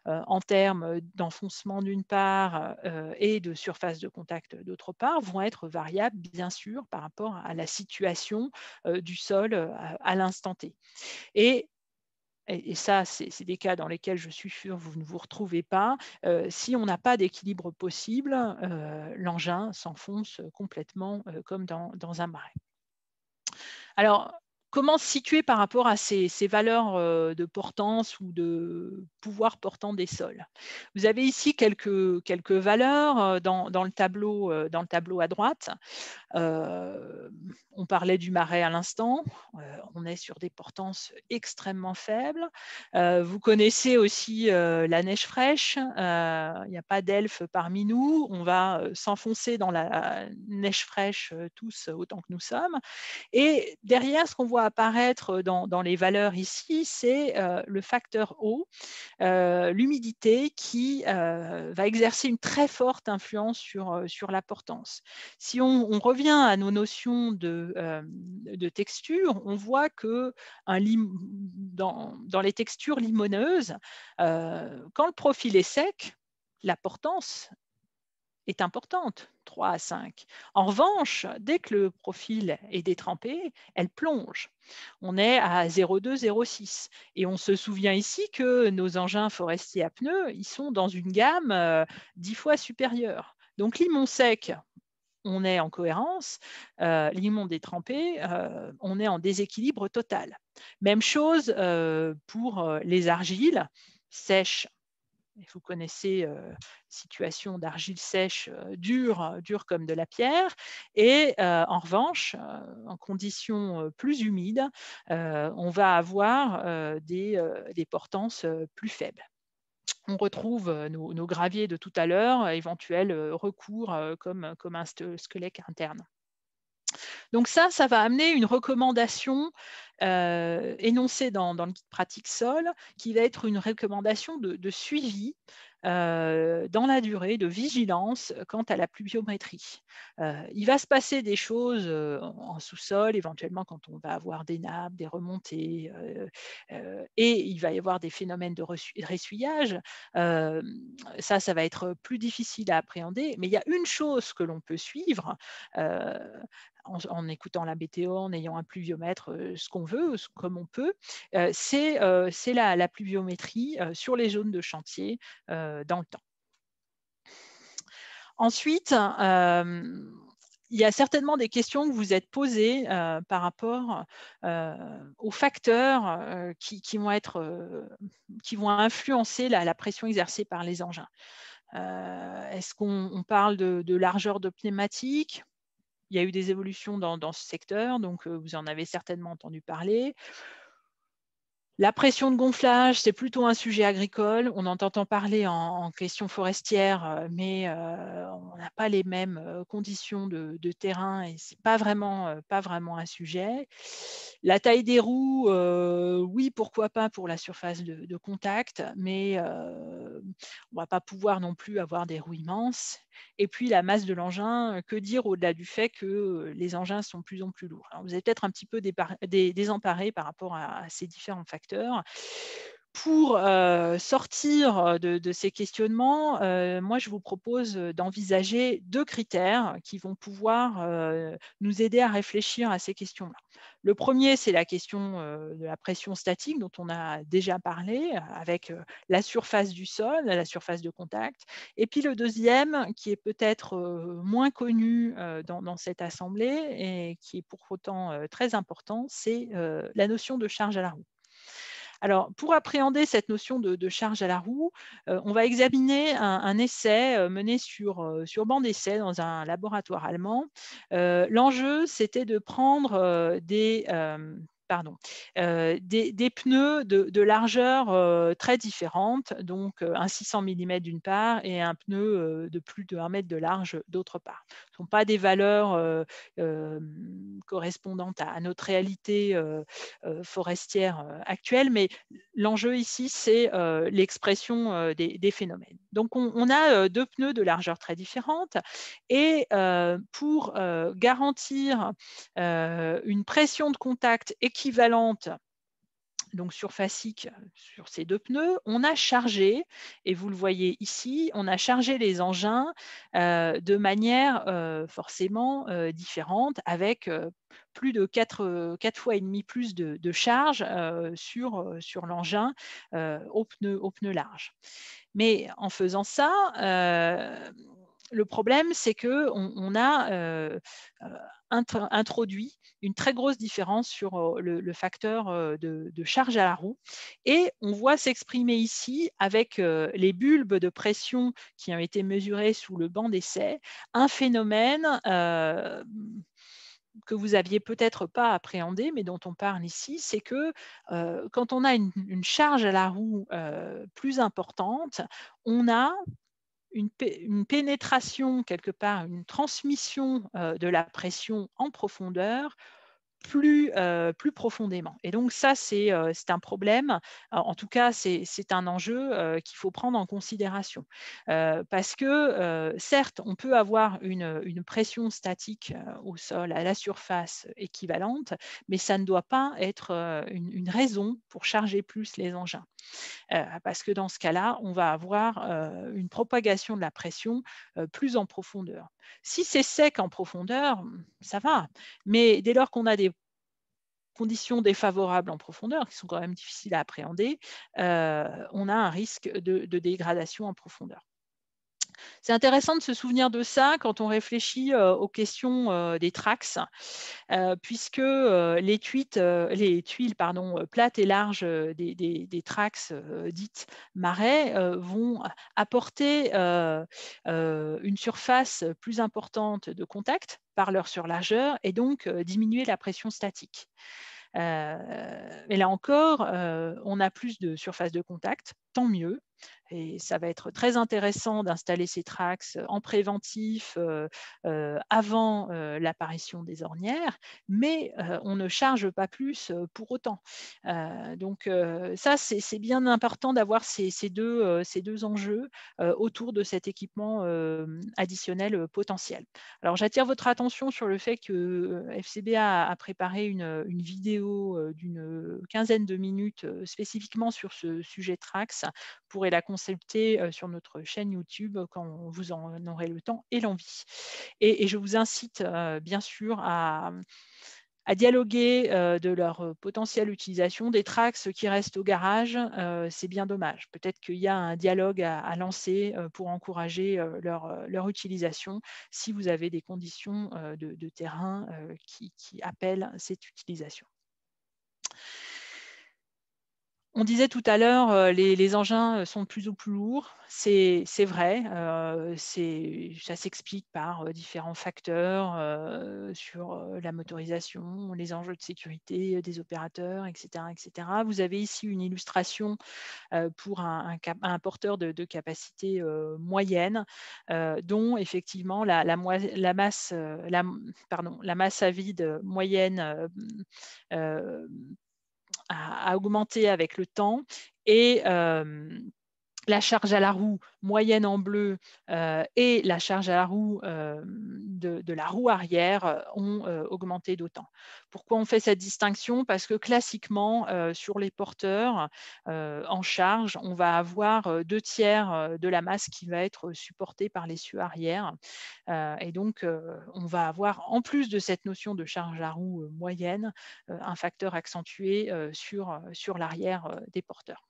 en termes d'enfoncement d'une part et de surface de contact d'autre part vont être variables, bien sûr, par rapport à la situation du sol à l'instant T. Et ça, c'est des cas dans lesquels je suis sûre vous ne vous retrouvez pas. Si on n'a pas d'équilibre possible, l'engin s'enfonce complètement comme dans un marais. Alors, comment se situer par rapport à ces valeurs de portance ou de pouvoir portant des sols? Vous avez ici quelques valeurs dans le tableau à droite. On parlait du marais à l'instant. On est sur des portances extrêmement faibles. Vous connaissez aussi la neige fraîche. Il n'y a pas d'elfes parmi nous. On va s'enfoncer dans la neige fraîche tous autant que nous sommes. Et derrière, ce qu'on voit apparaître dans les valeurs ici, c'est le facteur eau, l'humidité qui va exercer une très forte influence sur la portance. Si on revient à nos notions de texture, on voit que dans les textures limoneuses, quand le profil est sec, la portance est importante, 3 à 5. En revanche, dès que le profil est détrempé, elle plonge. On est à 0,2, 0,6. Et on se souvient ici que nos engins forestiers à pneus, ils sont dans une gamme 10 fois supérieure. Donc limon sec, on est en cohérence, l'immonde est trempé, on est en déséquilibre total. Même chose pour les argiles sèches. Vous connaissez situation d'argile sèche dure comme de la pierre. Et en revanche, en conditions plus humides, on va avoir des portances plus faibles. On retrouve nos graviers de tout à l'heure, éventuels recours comme un squelette interne. Donc ça va amener une recommandation énoncée dans le guide pratique sol, qui va être une recommandation de suivi dans la durée, de vigilance quant à la pluviométrie. Il va se passer des choses en sous-sol, éventuellement quand on va avoir des nappes, des remontées, et il va y avoir des phénomènes de ressuyage. Ça va être plus difficile à appréhender, mais il y a une chose que l'on peut suivre, en écoutant la météo, en ayant un pluviomètre, ce qu'on veut, comme on peut, c'est la pluviométrie sur les zones de chantier dans le temps. Ensuite, il y a certainement des questions que vous êtes posées par rapport aux facteurs qui vont influencer la pression exercée par les engins. Est-ce qu'on parle de largeur de pneumatique? Il y a eu des évolutions dans ce secteur, donc vous en avez certainement entendu parler. La pression de gonflage, c'est plutôt un sujet agricole. On en entend parler en question forestière, mais on n'a pas les mêmes conditions de terrain et ce n'est pas vraiment un sujet. La taille des roues, oui, pourquoi pas pour la surface de contact, mais on ne va pas pouvoir non plus avoir des roues immenses. Et puis la masse de l'engin, que dire au-delà du fait que les engins sont de plus en plus lourds. Alors, vous êtes peut-être un petit peu désemparés par rapport à ces différents facteurs. Pour sortir de ces questionnements, moi je vous propose d'envisager 2 critères qui vont pouvoir nous aider à réfléchir à ces questions-là. Le premier, c'est la question de la pression statique dont on a déjà parlé, avec la surface du sol, la surface de contact. Et puis le deuxième, qui est peut-être moins connu dans cette assemblée et qui est pour autant très important, c'est la notion de charge à la roue. Alors, pour appréhender cette notion de charge à la roue, on va examiner un essai mené sur banc d'essai dans un laboratoire allemand. L'enjeu, c'était de prendre des pneus de largeur très différente, donc un 600 mm d'une part et un pneu de plus de 1 mètre de large d'autre part. Ce ne sont pas des valeurs correspondantes à notre réalité forestière actuelle, mais l'enjeu ici, c'est l'expression des phénomènes. Donc, on a 2 pneus de largeur très différente et pour garantir une pression de contact équivalente, donc surfacique, sur ces 2 pneus, on a chargé, et vous le voyez ici, on a chargé les engins de manière forcément différente, avec plus de 4 fois et demi plus de charge sur l'engin au pneu large. Mais en faisant ça, le problème, c'est qu'on a introduit une très grosse différence sur le facteur de charge à la roue. Et on voit s'exprimer ici, avec les bulbes de pression qui ont été mesurés sous le banc d'essai, un phénomène que vous aviez peut-être pas appréhendé, mais dont on parle ici, c'est que quand on a une charge à la roue plus importante, on a une pénétration quelque part, une transmission de la pression en profondeur plus profondément. Et donc ça, c'est un problème. En tout cas, c'est un enjeu qu'il faut prendre en considération. Parce que certes, on peut avoir une pression statique au sol, à la surface équivalente, mais ça ne doit pas être une raison pour charger plus les engins. Parce que dans ce cas-là, on va avoir une propagation de la pression plus en profondeur. Si c'est sec en profondeur, ça va. Mais dès lors qu'on a des conditions défavorables en profondeur, qui sont quand même difficiles à appréhender, on a un risque de dégradation en profondeur. C'est intéressant de se souvenir de ça quand on réfléchit aux questions des TRACS, puisque les tuiles pardon, plates et larges des TRACS dites marais vont apporter une surface plus importante de contact par leur surlargeur et donc diminuer la pression statique. Et là encore, on a plus de surface de contact, tant mieux. Et ça va être très intéressant d'installer ces TRACS en préventif avant l'apparition des ornières, mais on ne charge pas plus pour autant. Donc ça, c'est bien important d'avoir ces deux enjeux autour de cet équipement additionnel potentiel. Alors j'attire votre attention sur le fait que FCBA a préparé une vidéo d'une quinzaine de minutes spécifiquement sur ce sujet TRACS. Vous pourrez la consulter sur notre chaîne YouTube quand vous en aurez le temps et l'envie. Et je vous incite bien sûr à dialoguer de leur potentielle utilisation. Des TRACS qui restent au garage, c'est bien dommage. Peut-être qu'il y a un dialogue à lancer pour encourager leur utilisation si vous avez des conditions de terrain qui appellent cette utilisation. On disait tout à l'heure, les engins sont de plus en plus lourds. C'est vrai, ça s'explique par différents facteurs sur la motorisation, les enjeux de sécurité des opérateurs, etc., etc. Vous avez ici une illustration pour un porteur de capacité moyenne, dont effectivement la masse à vide moyenne a augmenté avec le temps et la charge à la roue moyenne en bleu et la charge à la roue de la roue arrière ont augmenté d'autant. Pourquoi on fait cette distinction? Parce que classiquement, sur les porteurs en charge, on va avoir 2/3 de la masse qui va être supportée par l'essieu arrière. Et donc, on va avoir, en plus de cette notion de charge à roue moyenne, un facteur accentué sur l'arrière des porteurs.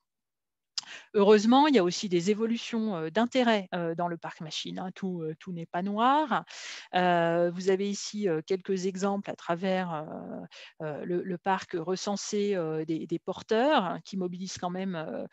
Heureusement, il y a aussi des évolutions d'intérêt dans le parc machine, hein. Tout n'est pas noir. Vous avez ici quelques exemples à travers le parc recensé des porteurs hein, qui mobilisent quand même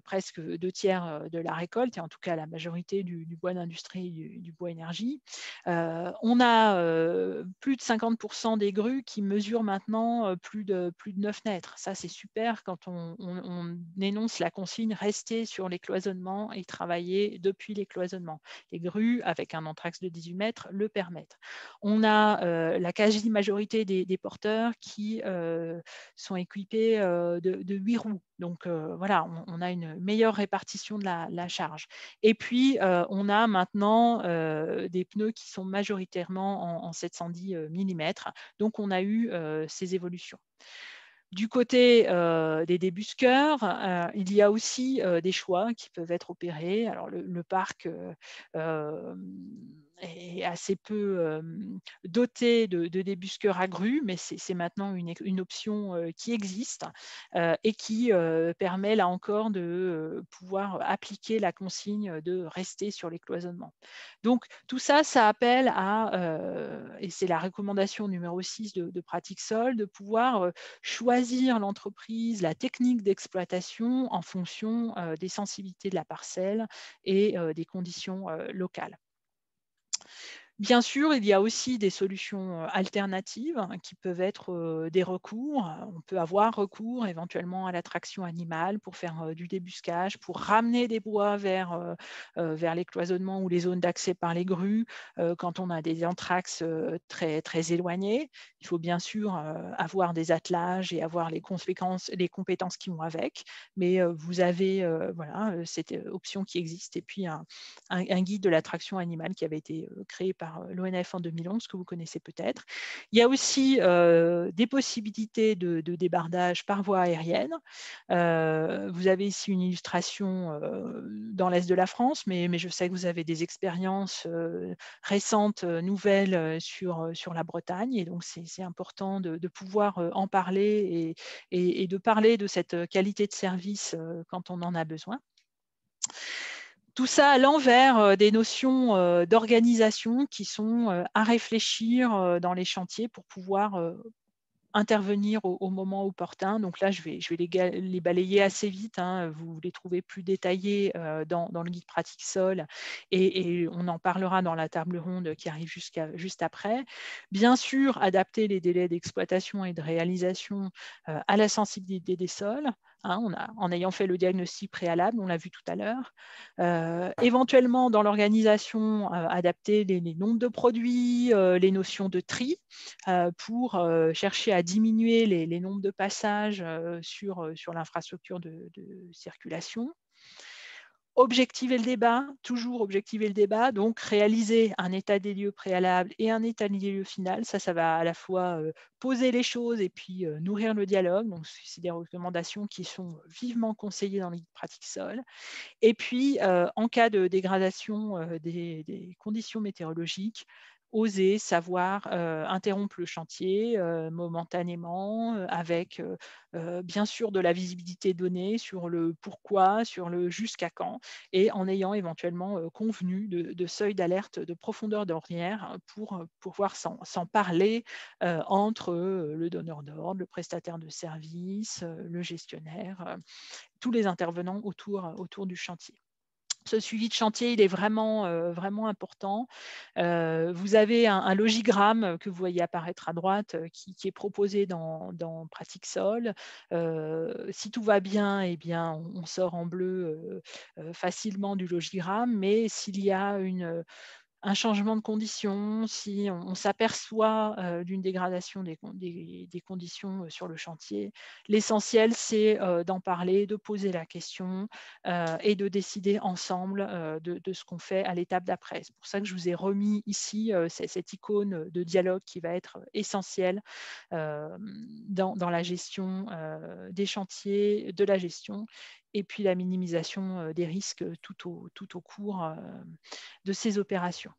presque 2/3 de la récolte, et en tout cas la majorité du bois d'industrie et du bois énergie. On a plus de 50% des grues qui mesurent maintenant plus de 9 mètres. Ça, c'est super quand on énonce la consigne rester sur les cloisonnements et travailler depuis les cloisonnements. Les grues, avec un anthrax de 18 mètres, le permettent. On a la quasi-majorité des porteurs qui sont équipés de 8 roues. Donc voilà, on a une meilleure répartition de la charge. Et puis, on a maintenant des pneus qui sont majoritairement en 710 mm. Donc, on a eu ces évolutions. Du côté des débusqueurs, il y a aussi des choix qui peuvent être opérés. Alors, le parc est assez peu doté de débusqueurs à grue, mais c'est maintenant une option qui existe et qui permet là encore de pouvoir appliquer la consigne de rester sur les cloisonnements. Donc tout ça, ça appelle à, et c'est la recommandation numéro 6 de Pratique Sol, de pouvoir choisir l'entreprise, la technique d'exploitation en fonction des sensibilités de la parcelle et des conditions locales. Bien sûr, il y a aussi des solutions alternatives hein, qui peuvent être des recours. On peut avoir recours éventuellement à la traction animale pour faire du débuscage, pour ramener des bois vers les cloisonnements ou les zones d'accès par les grues quand on a des anthrax très, très éloignés. Il faut bien sûr avoir des attelages et avoir les compétences qui vont avec, mais vous avez voilà, cette option qui existe et puis un guide de la traction animale qui avait été créé par l'ONF en 2011, que vous connaissez peut-être. Il y a aussi des possibilités de débardage par voie aérienne. Vous avez ici une illustration dans l'Est de la France, mais je sais que vous avez des expériences récentes, nouvelles sur la Bretagne, et donc c'est important de pouvoir en parler et de parler de cette qualité de service quand on en a besoin. Tout ça à l'envers des notions d'organisation qui sont à réfléchir dans les chantiers pour pouvoir intervenir au moment opportun. Donc là, je vais les balayer assez vite, hein. Vous les trouvez plus détaillés dans le guide pratique sol et on en parlera dans la table ronde qui arrive juste après. Bien sûr, adapter les délais d'exploitation et de réalisation à la sensibilité des sols. Hein, en ayant fait le diagnostic préalable, on l'a vu tout à l'heure. Éventuellement, dans l'organisation, adapter les nombres de produits, les notions de tri, pour chercher à diminuer les nombres de passages sur l'infrastructure de circulation. Objectiver le débat, toujours objectiver le débat, donc réaliser un état des lieux préalable et un état des lieux final. Ça va à la fois poser les choses et puis nourrir le dialogue. Donc, c'est des recommandations qui sont vivement conseillées dans les guides pratiques sol. Et puis, en cas de dégradation des conditions météorologiques, oser savoir interrompre le chantier momentanément avec bien sûr de la visibilité donnée sur le pourquoi, sur le jusqu'à quand et en ayant éventuellement convenu de seuil d'alerte de profondeur d'ornière pour pouvoir s'en parler entre le donneur d'ordre, le prestataire de service, le gestionnaire, tous les intervenants autour du chantier. Ce suivi de chantier, il est vraiment important. Vous avez un logigramme que vous voyez apparaître à droite qui est proposé dans Pratique Sol. Si tout va bien, eh bien, on sort en bleu facilement du logigramme, mais s'il y a un changement de conditions, si on s'aperçoit d'une dégradation des conditions sur le chantier, l'essentiel, c'est d'en parler, de poser la question et de décider ensemble de ce qu'on fait à l'étape d'après. C'est pour ça que je vous ai remis ici cette icône de dialogue qui va être essentielle dans la gestion des chantiers, de la gestion et puis la minimisation des risques tout au cours de ces opérations.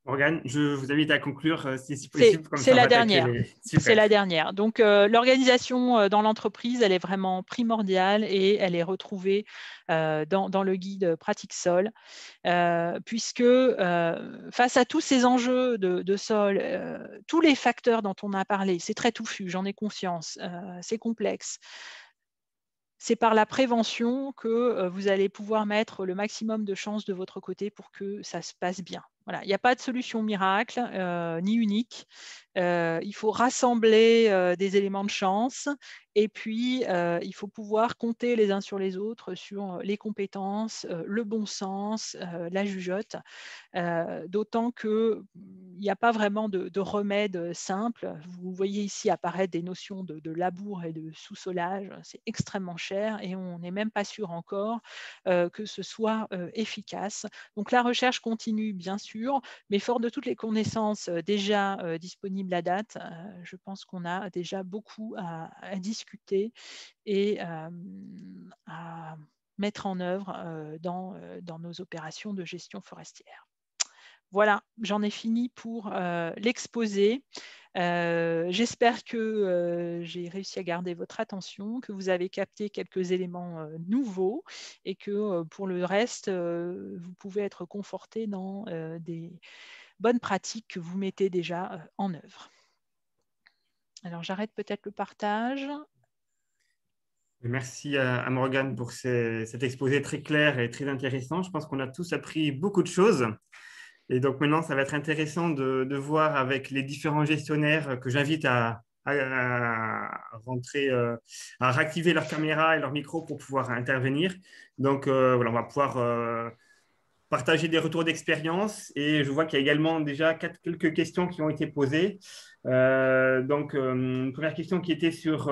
Morgane, je vous invite à conclure si possible, comme C'est ça on la va tacler dernière. les… C'est Super. la dernière. Donc, l'organisation dans l'entreprise, elle est vraiment primordiale et elle est retrouvée dans le guide Pratique Sol, puisque face à tous ces enjeux de sol, tous les facteurs dont on a parlé, c'est très touffu, j'en ai conscience, c'est complexe. C'est par la prévention que vous allez pouvoir mettre le maximum de chances de votre côté pour que ça se passe bien. Voilà. Il n'y a pas de solution miracle ni unique. Il faut rassembler des éléments de chance et puis il faut pouvoir compter les uns sur les autres sur les compétences, le bon sens, la jugeote. D'autant qu'il n'y a pas vraiment de remède simple. Vous voyez ici apparaître des notions de labour et de sous-solage. C'est extrêmement cher et on n'est même pas sûr encore que ce soit efficace. Donc la recherche continue, bien sûr, mais fort de toutes les connaissances déjà disponibles à date, je pense qu'on a déjà beaucoup à discuter et à mettre en œuvre dans nos opérations de gestion forestière. Voilà, j'en ai fini pour l'exposé. J'espère que j'ai réussi à garder votre attention, que vous avez capté quelques éléments nouveaux et que pour le reste, vous pouvez être conforté dans des bonnes pratiques que vous mettez déjà en œuvre. Alors, j'arrête peut-être le partage. Merci à Morgane pour cet exposé très clair et très intéressant. Je pense qu'on a tous appris beaucoup de choses. Et donc maintenant, ça va être intéressant de voir avec les différents gestionnaires que j'invite à rentrer, à réactiver leur caméra et leur micro pour pouvoir intervenir. Donc voilà, on va pouvoir partager des retours d'expérience et je vois qu'il y a également déjà quelques questions qui ont été posées. Une première question qui était sur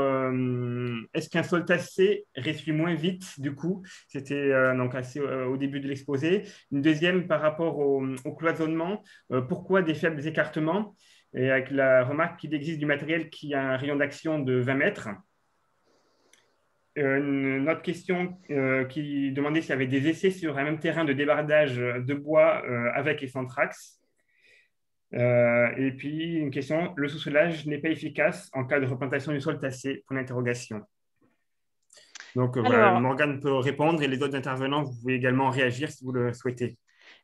est-ce qu'un sol tassé ressuie moins vite du coup? C'était donc assez au début de l'exposé. Une deuxième par rapport au cloisonnement, pourquoi des faibles écartements? Et avec la remarque qu'il existe du matériel qui a un rayon d'action de 20 mètres. Une autre question qui demandait s'il y avait des essais sur un même terrain de débardage de bois avec et sans Trax. Et puis une question, le sous-solage n'est pas efficace en cas de replantation du sol tassé, pour l'interrogation. Donc, voilà, Alors, Morgane peut répondre et les autres intervenants, vous pouvez également réagir si vous le souhaitez.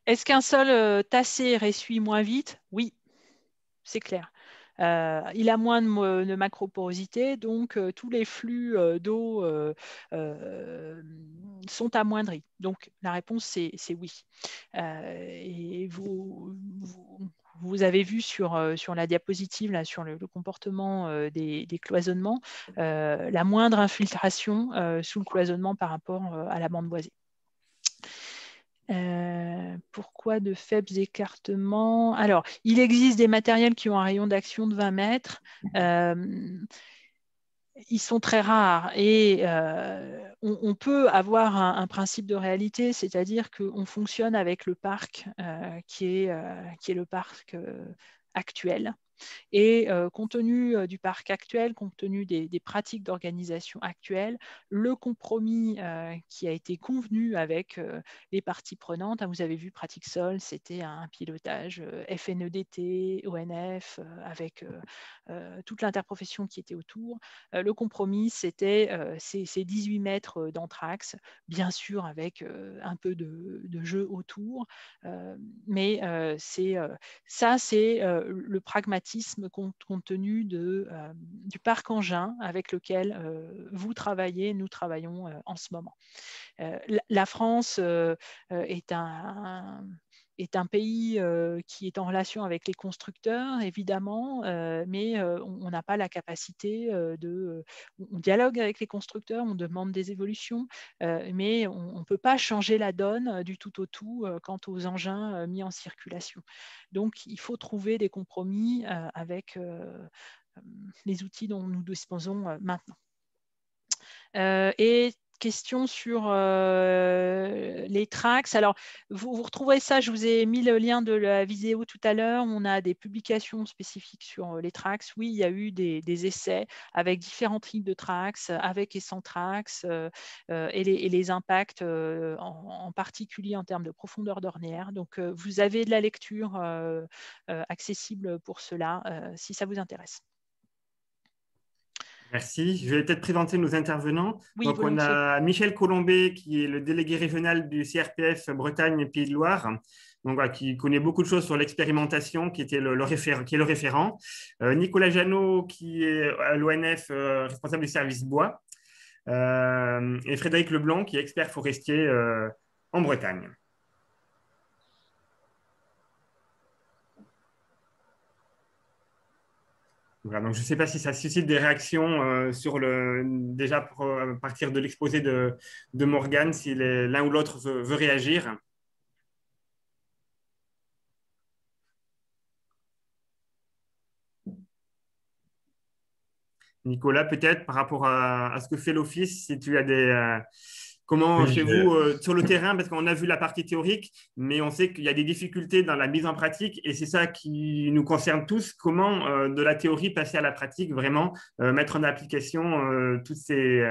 est-ce qu'un sol tassé ressuie moins vite? Oui, c'est clair. Il a moins de macroporosité, donc tous les flux d'eau sont amoindris. Donc la réponse, c'est oui. Et vous avez vu sur la diapositive, là, sur le comportement des cloisonnements, la moindre infiltration sous le cloisonnement par rapport à la bande boisée. Pourquoi de faibles écartements? Alors, il existe des matériels qui ont un rayon d'action de 20 mètres. Ils sont très rares et on peut avoir un principe de réalité, c'est-à-dire qu'on fonctionne avec le parc qui est le parc actuel. Et compte tenu du parc actuel, compte tenu des pratiques d'organisation actuelles, le compromis qui a été convenu avec les parties prenantes, hein, vous avez vu Pratique Sol, c'était un pilotage FNEDT, ONF, avec toute l'interprofession qui était autour. Le compromis, c'était ces 18 mètres d'anthrax, bien sûr avec un peu de jeu autour, mais ça, c'est le pragmatisme compte tenu du parc engin avec lequel vous travaillez, nous travaillons en ce moment. La France est un pays qui est en relation avec les constructeurs, évidemment, mais on n'a pas la capacité on dialogue avec les constructeurs, on demande des évolutions, mais on ne peut pas changer la donne du tout au tout quant aux engins mis en circulation. Donc, il faut trouver des compromis avec les outils dont nous disposons maintenant. Et question sur les tracks. Alors, vous retrouverez ça, je vous ai mis le lien de la vidéo tout à l'heure. On a des publications spécifiques sur les tracks. Oui, il y a eu des essais avec différents types de tracks, avec et sans tracks, et les impacts en particulier en termes de profondeur d'ornière. Donc, vous avez de la lecture accessible pour cela, si ça vous intéresse. Merci. Je vais peut-être présenter nos intervenants. Oui, Donc, on volontiers. a Michel Colombet, qui est le délégué régional du CRPF Bretagne et Pays de Loire, donc, voilà, qui connaît beaucoup de choses sur l'expérimentation, qui est le référent. Nicolas Janot, qui est à l'ONF, responsable du service bois. Et Frédéric Leblanc, qui est expert forestier en Bretagne. Voilà, donc je ne sais pas si ça suscite des réactions déjà pour partir de l'exposé de Morgane, si l'un ou l'autre veut réagir. Nicolas, peut-être par rapport à ce que fait l'Office, si tu as comment Oui, chez vous sur le terrain, parce qu'on a vu la partie théorique, mais on sait qu'il y a des difficultés dans la mise en pratique et c'est ça qui nous concerne tous. Comment de la théorie passer à la pratique, vraiment mettre en application toutes ces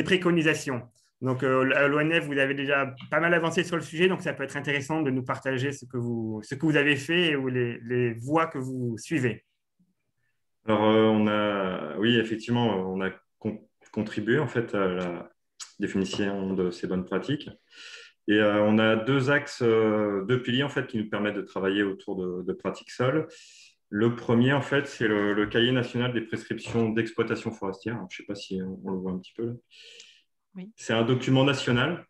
préconisations. Donc, à l'ONF, vous avez déjà pas mal avancé sur le sujet, donc ça peut être intéressant de nous partager ce que vous avez fait ou les voies que vous suivez. alors oui, effectivement, on a contribué en fait à la définition de ces bonnes pratiques. Et on a deux axes, deux piliers en fait qui nous permettent de travailler autour de pratiques sol. Le premier, en fait, c'est le cahier national des prescriptions d'exploitation forestière. Alors, je ne sais pas si on le voit un petit peu là. Oui. C'est un document national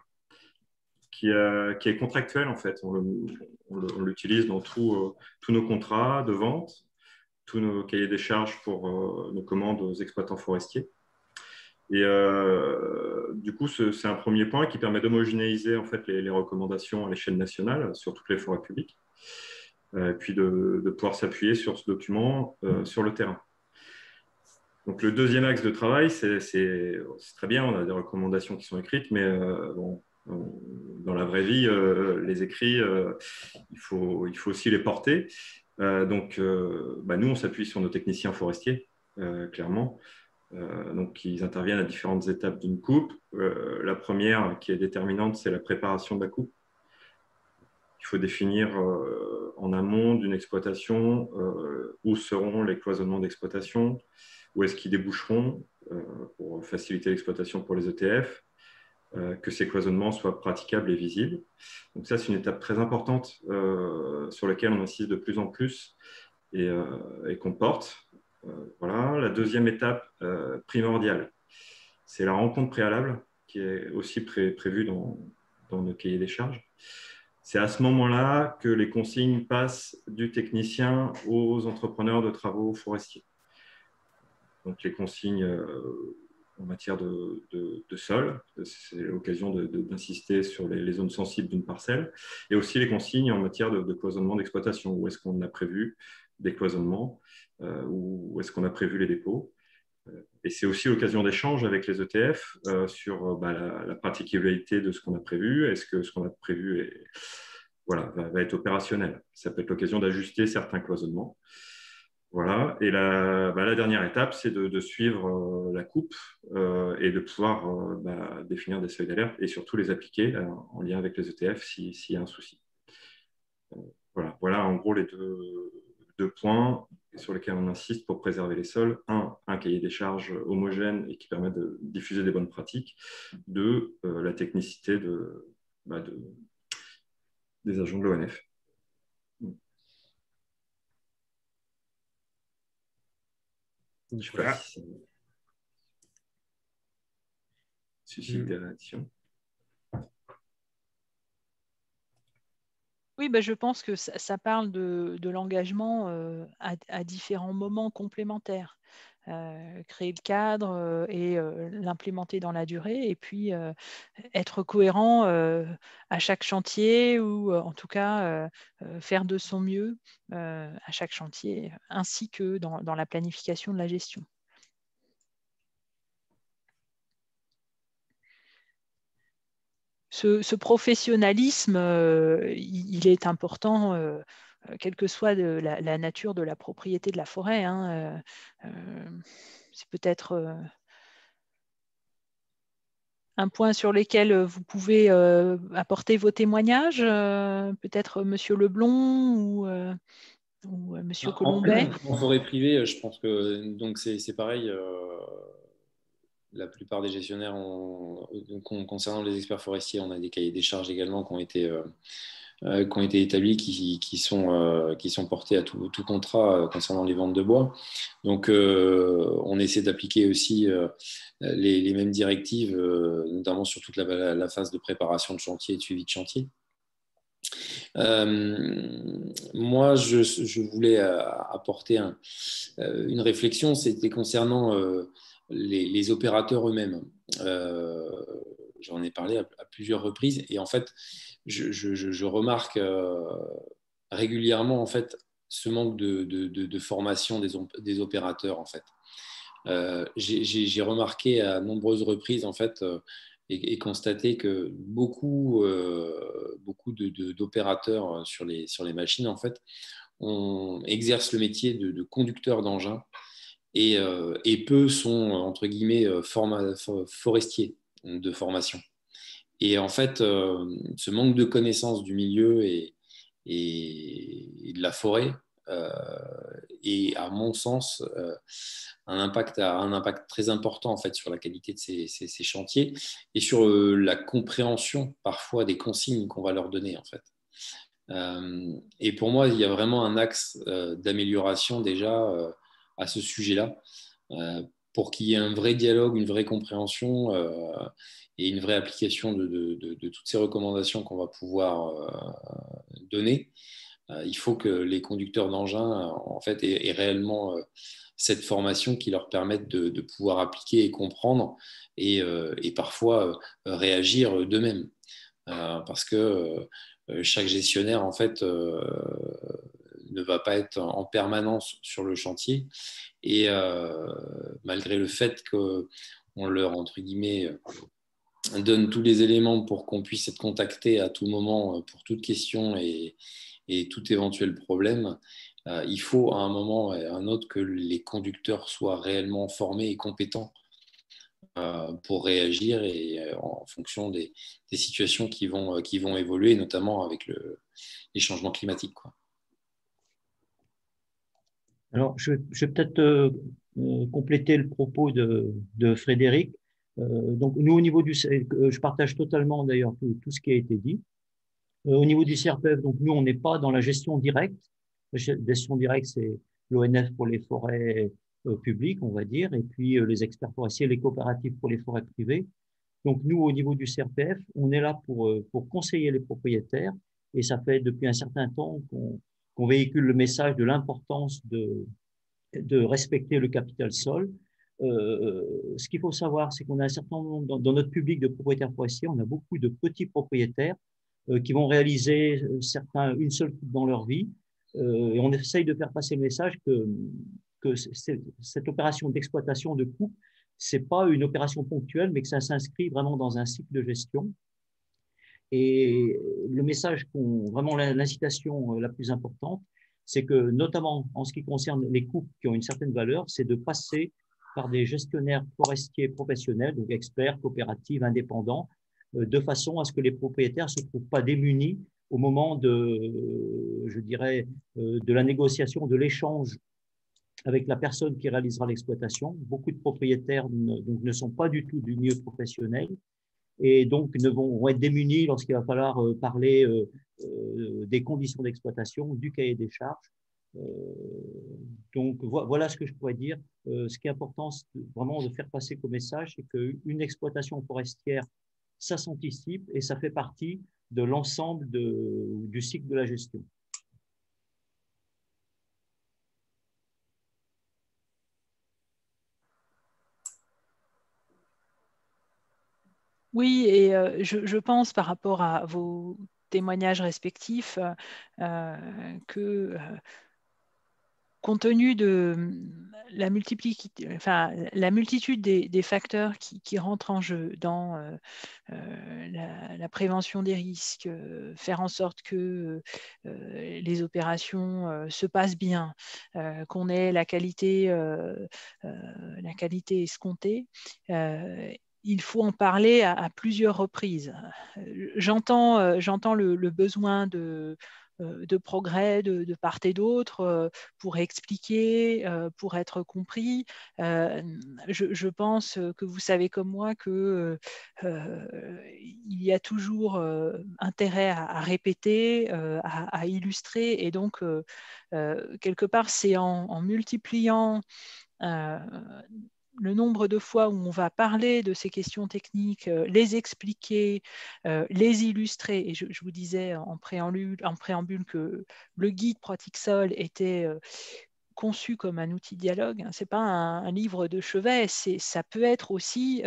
qui est contractuel en fait. On l'utilise dans tous nos contrats de vente, tous nos cahiers des charges pour nos commandes aux exploitants forestiers. Et du coup, c'est un premier point qui permet d'homogénéiser en fait les recommandations à l'échelle nationale sur toutes les forêts publiques, et puis de pouvoir s'appuyer sur ce document sur le terrain. Donc le deuxième axe de travail, c'est très bien, on a des recommandations qui sont écrites, mais bon, dans la vraie vie, les écrits, il faut aussi les porter. Donc, nous, on s'appuie sur nos techniciens forestiers, clairement. Donc, ils interviennent à différentes étapes d'une coupe. La première, qui est déterminante, c'est la préparation de la coupe. Il faut définir en amont d'une exploitation où seront les cloisonnements d'exploitation, où est-ce qu'ils déboucheront, pour faciliter l'exploitation pour les ETF, que ces cloisonnements soient praticables et visibles. Donc ça, c'est une étape très importante sur laquelle on insiste de plus en plus et qu'on porte. Voilà. La deuxième étape primordiale, c'est la rencontre préalable qui est aussi prévue dans nos cahiers des charges. C'est à ce moment-là que les consignes passent du technicien aux entrepreneurs de travaux forestiers. Donc les consignes en matière de sol, c'est l'occasion d'insister sur les zones sensibles d'une parcelle, et aussi les consignes en matière de cloisonnement d'exploitation. Où est-ce qu'on a prévu des cloisonnements, où est-ce qu'on a prévu les dépôts. Et c'est aussi l'occasion d'échanges avec les ETF sur la praticabilité de ce qu'on a prévu. Est-ce que ce qu'on a prévu va être opérationnel? Ça peut être l'occasion d'ajuster certains cloisonnements. Voilà. Et la dernière étape, c'est de suivre la coupe et de pouvoir définir des seuils d'alerte et surtout les appliquer en lien avec les ETF s'il y a un souci. Voilà en gros les deux points sur lesquels on insiste pour préserver les sols. Un cahier des charges homogène et qui permet de diffuser des bonnes pratiques. Deux, la technicité des agents de l'ONF. Je ne sais pas si ça suscite des réactions. Oui, je pense que ça parle de l'engagement à différents moments complémentaires. Créer le cadre et l'implémenter dans la durée, et puis être cohérent à chaque chantier, ou en tout cas faire de son mieux à chaque chantier, ainsi que dans la planification de la gestion. Ce professionnalisme, il est important, quelle que soit la nature de la propriété de la forêt. C'est peut-être un point sur lequel vous pouvez apporter vos témoignages, peut-être Monsieur Leblond ou Monsieur Colombet. En forêt privée, je pense que donc c'est pareil. La plupart des gestionnaires concernant les experts forestiers, on a des cahiers des charges également qui ont été établis, qui sont portés à tout contrat concernant les ventes de bois. Donc, on essaie d'appliquer aussi les mêmes directives, notamment sur toute la phase de préparation de chantier et de suivi de chantier. Moi, je voulais apporter une réflexion, c'était concernant les opérateurs eux-mêmes. J'en ai parlé à plusieurs reprises, et en fait, je remarque régulièrement en fait ce manque de formation des opérateurs en fait. J'ai remarqué à nombreuses reprises en fait et constaté que beaucoup d'opérateurs sur les machines en fait exercent le métier de conducteur d'engin, et peu sont entre guillemets forestiers de formation. Et en fait, ce manque de connaissance du milieu et de la forêt est, à mon sens, un impact très important en fait sur la qualité de ces chantiers et sur la compréhension parfois des consignes qu'on va leur donner en fait. Et pour moi, il y a vraiment un axe d'amélioration déjà à ce sujet-là, pour qu'il y ait un vrai dialogue, une vraie compréhension et une vraie application de toutes ces recommandations qu'on va pouvoir donner. Il faut que les conducteurs d'engins en fait, aient réellement cette formation qui leur permette de pouvoir appliquer et comprendre et parfois réagir d'eux-mêmes. Parce que chaque gestionnaire en fait, ne va pas être en permanence sur le chantier, et malgré le fait qu'on leur, entre guillemets, donne tous les éléments pour qu'on puisse être contacté à tout moment pour toute question et tout éventuel problème, il faut à un moment et à un autre que les conducteurs soient réellement formés et compétents pour réagir et en fonction des situations qui vont évoluer, notamment avec les changements climatiques, quoi. Alors, je vais peut-être compléter le propos de Frédéric. Donc, nous, au niveau je partage totalement d'ailleurs tout ce qui a été dit. Au niveau du CRPF, donc nous, on n'est pas dans la gestion directe. La gestion directe, c'est l'ONF pour les forêts publiques, on va dire, et puis les experts forestiers, les coopératives pour les forêts privées. Donc nous, au niveau du CRPF, on est là pour conseiller les propriétaires, et ça fait depuis un certain temps qu'on véhicule le message de l'importance de respecter le capital sol. Ce qu'il faut savoir, c'est qu'on a un certain nombre, dans notre public de propriétaires forestiers, on a beaucoup de petits propriétaires qui vont réaliser une seule coupe dans leur vie. Et on essaye de faire passer le message que cette opération d'exploitation de coupe, ce n'est pas une opération ponctuelle, mais que ça s'inscrit vraiment dans un cycle de gestion. Et le message, vraiment l'incitation la plus importante, c'est que notamment en ce qui concerne les coupes qui ont une certaine valeur, c'est de passer par des gestionnaires forestiers professionnels, donc experts, coopératives, indépendants, de façon à ce que les propriétaires ne se trouvent pas démunis au moment je dirais, de la négociation, de l'échange avec la personne qui réalisera l'exploitation. Beaucoup de propriétaires ne sont pas du tout du milieu professionnel et donc vont être démunis lorsqu'il va falloir parler des conditions d'exploitation, du cahier des charges. Donc voilà ce que je pourrais dire. Ce qui est important, c'est vraiment de faire passer comme message, c'est qu'une exploitation forestière, ça s'anticipe et ça fait partie de l'ensemble du cycle de la gestion. Oui, et je pense par rapport à vos témoignages respectifs que compte tenu de la multitude des facteurs qui rentrent en jeu dans la prévention des risques, faire en sorte que les opérations se passent bien, qu'on ait la qualité escomptée, il faut en parler à plusieurs reprises. J'entends le besoin de progrès de part et d'autre pour expliquer, pour être compris. Je pense que vous savez comme moi que il y a toujours intérêt à répéter, à illustrer, et donc quelque part c'est en multipliant le nombre de fois où on va parler de ces questions techniques, les expliquer, les illustrer. Et je vous disais en préambule que le guide Pratique Sol était conçu comme un outil de dialogue. Ce n'est pas un livre de chevet, ça peut être aussi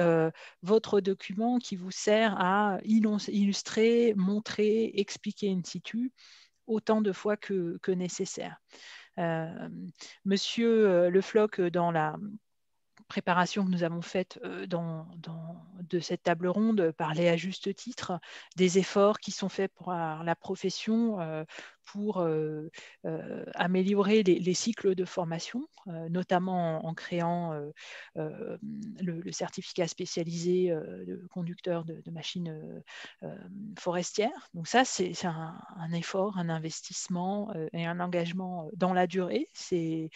votre document qui vous sert à illustrer, montrer, expliquer in situ autant de fois que nécessaire. Monsieur Le Floch, dans la préparation que nous avons faite de cette table ronde, parlait à juste titre des efforts qui sont faits par la profession pour améliorer les cycles de formation, notamment en créant le certificat spécialisé de conducteur de machines forestières. Donc ça, c'est un effort, un investissement et un engagement dans la durée. C'est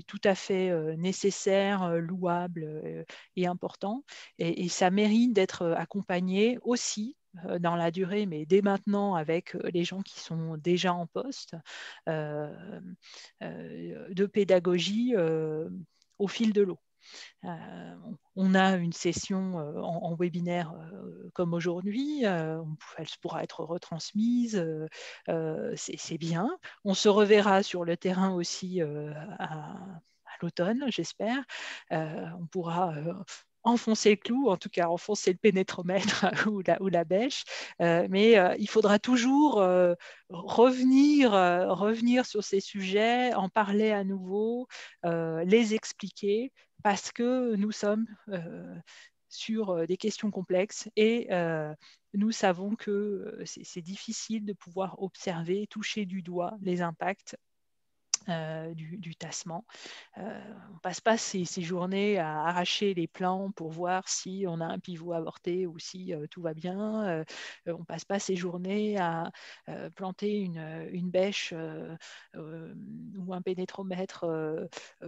tout à fait nécessaire, louable et important. Et ça mérite d'être accompagné aussi dans la durée, mais dès maintenant avec les gens qui sont déjà en poste, de pédagogie au fil de l'eau. On a une session en webinaire comme aujourd'hui, elle pourra être retransmise, c'est bien. On se reverra sur le terrain aussi à l'automne, j'espère. On pourra enfoncer le clou, en tout cas enfoncer le pénétromètre ou la bêche, mais il faudra toujours revenir sur ces sujets, en parler à nouveau, les expliquer, parce que nous sommes sur des questions complexes et nous savons que c'est difficile de pouvoir observer, toucher du doigt les impacts du tassement. On ne passe pas ces journées à arracher les plants pour voir si on a un pivot avorté ou si tout va bien. On ne passe pas ces journées à planter une bêche ou un pénétromètre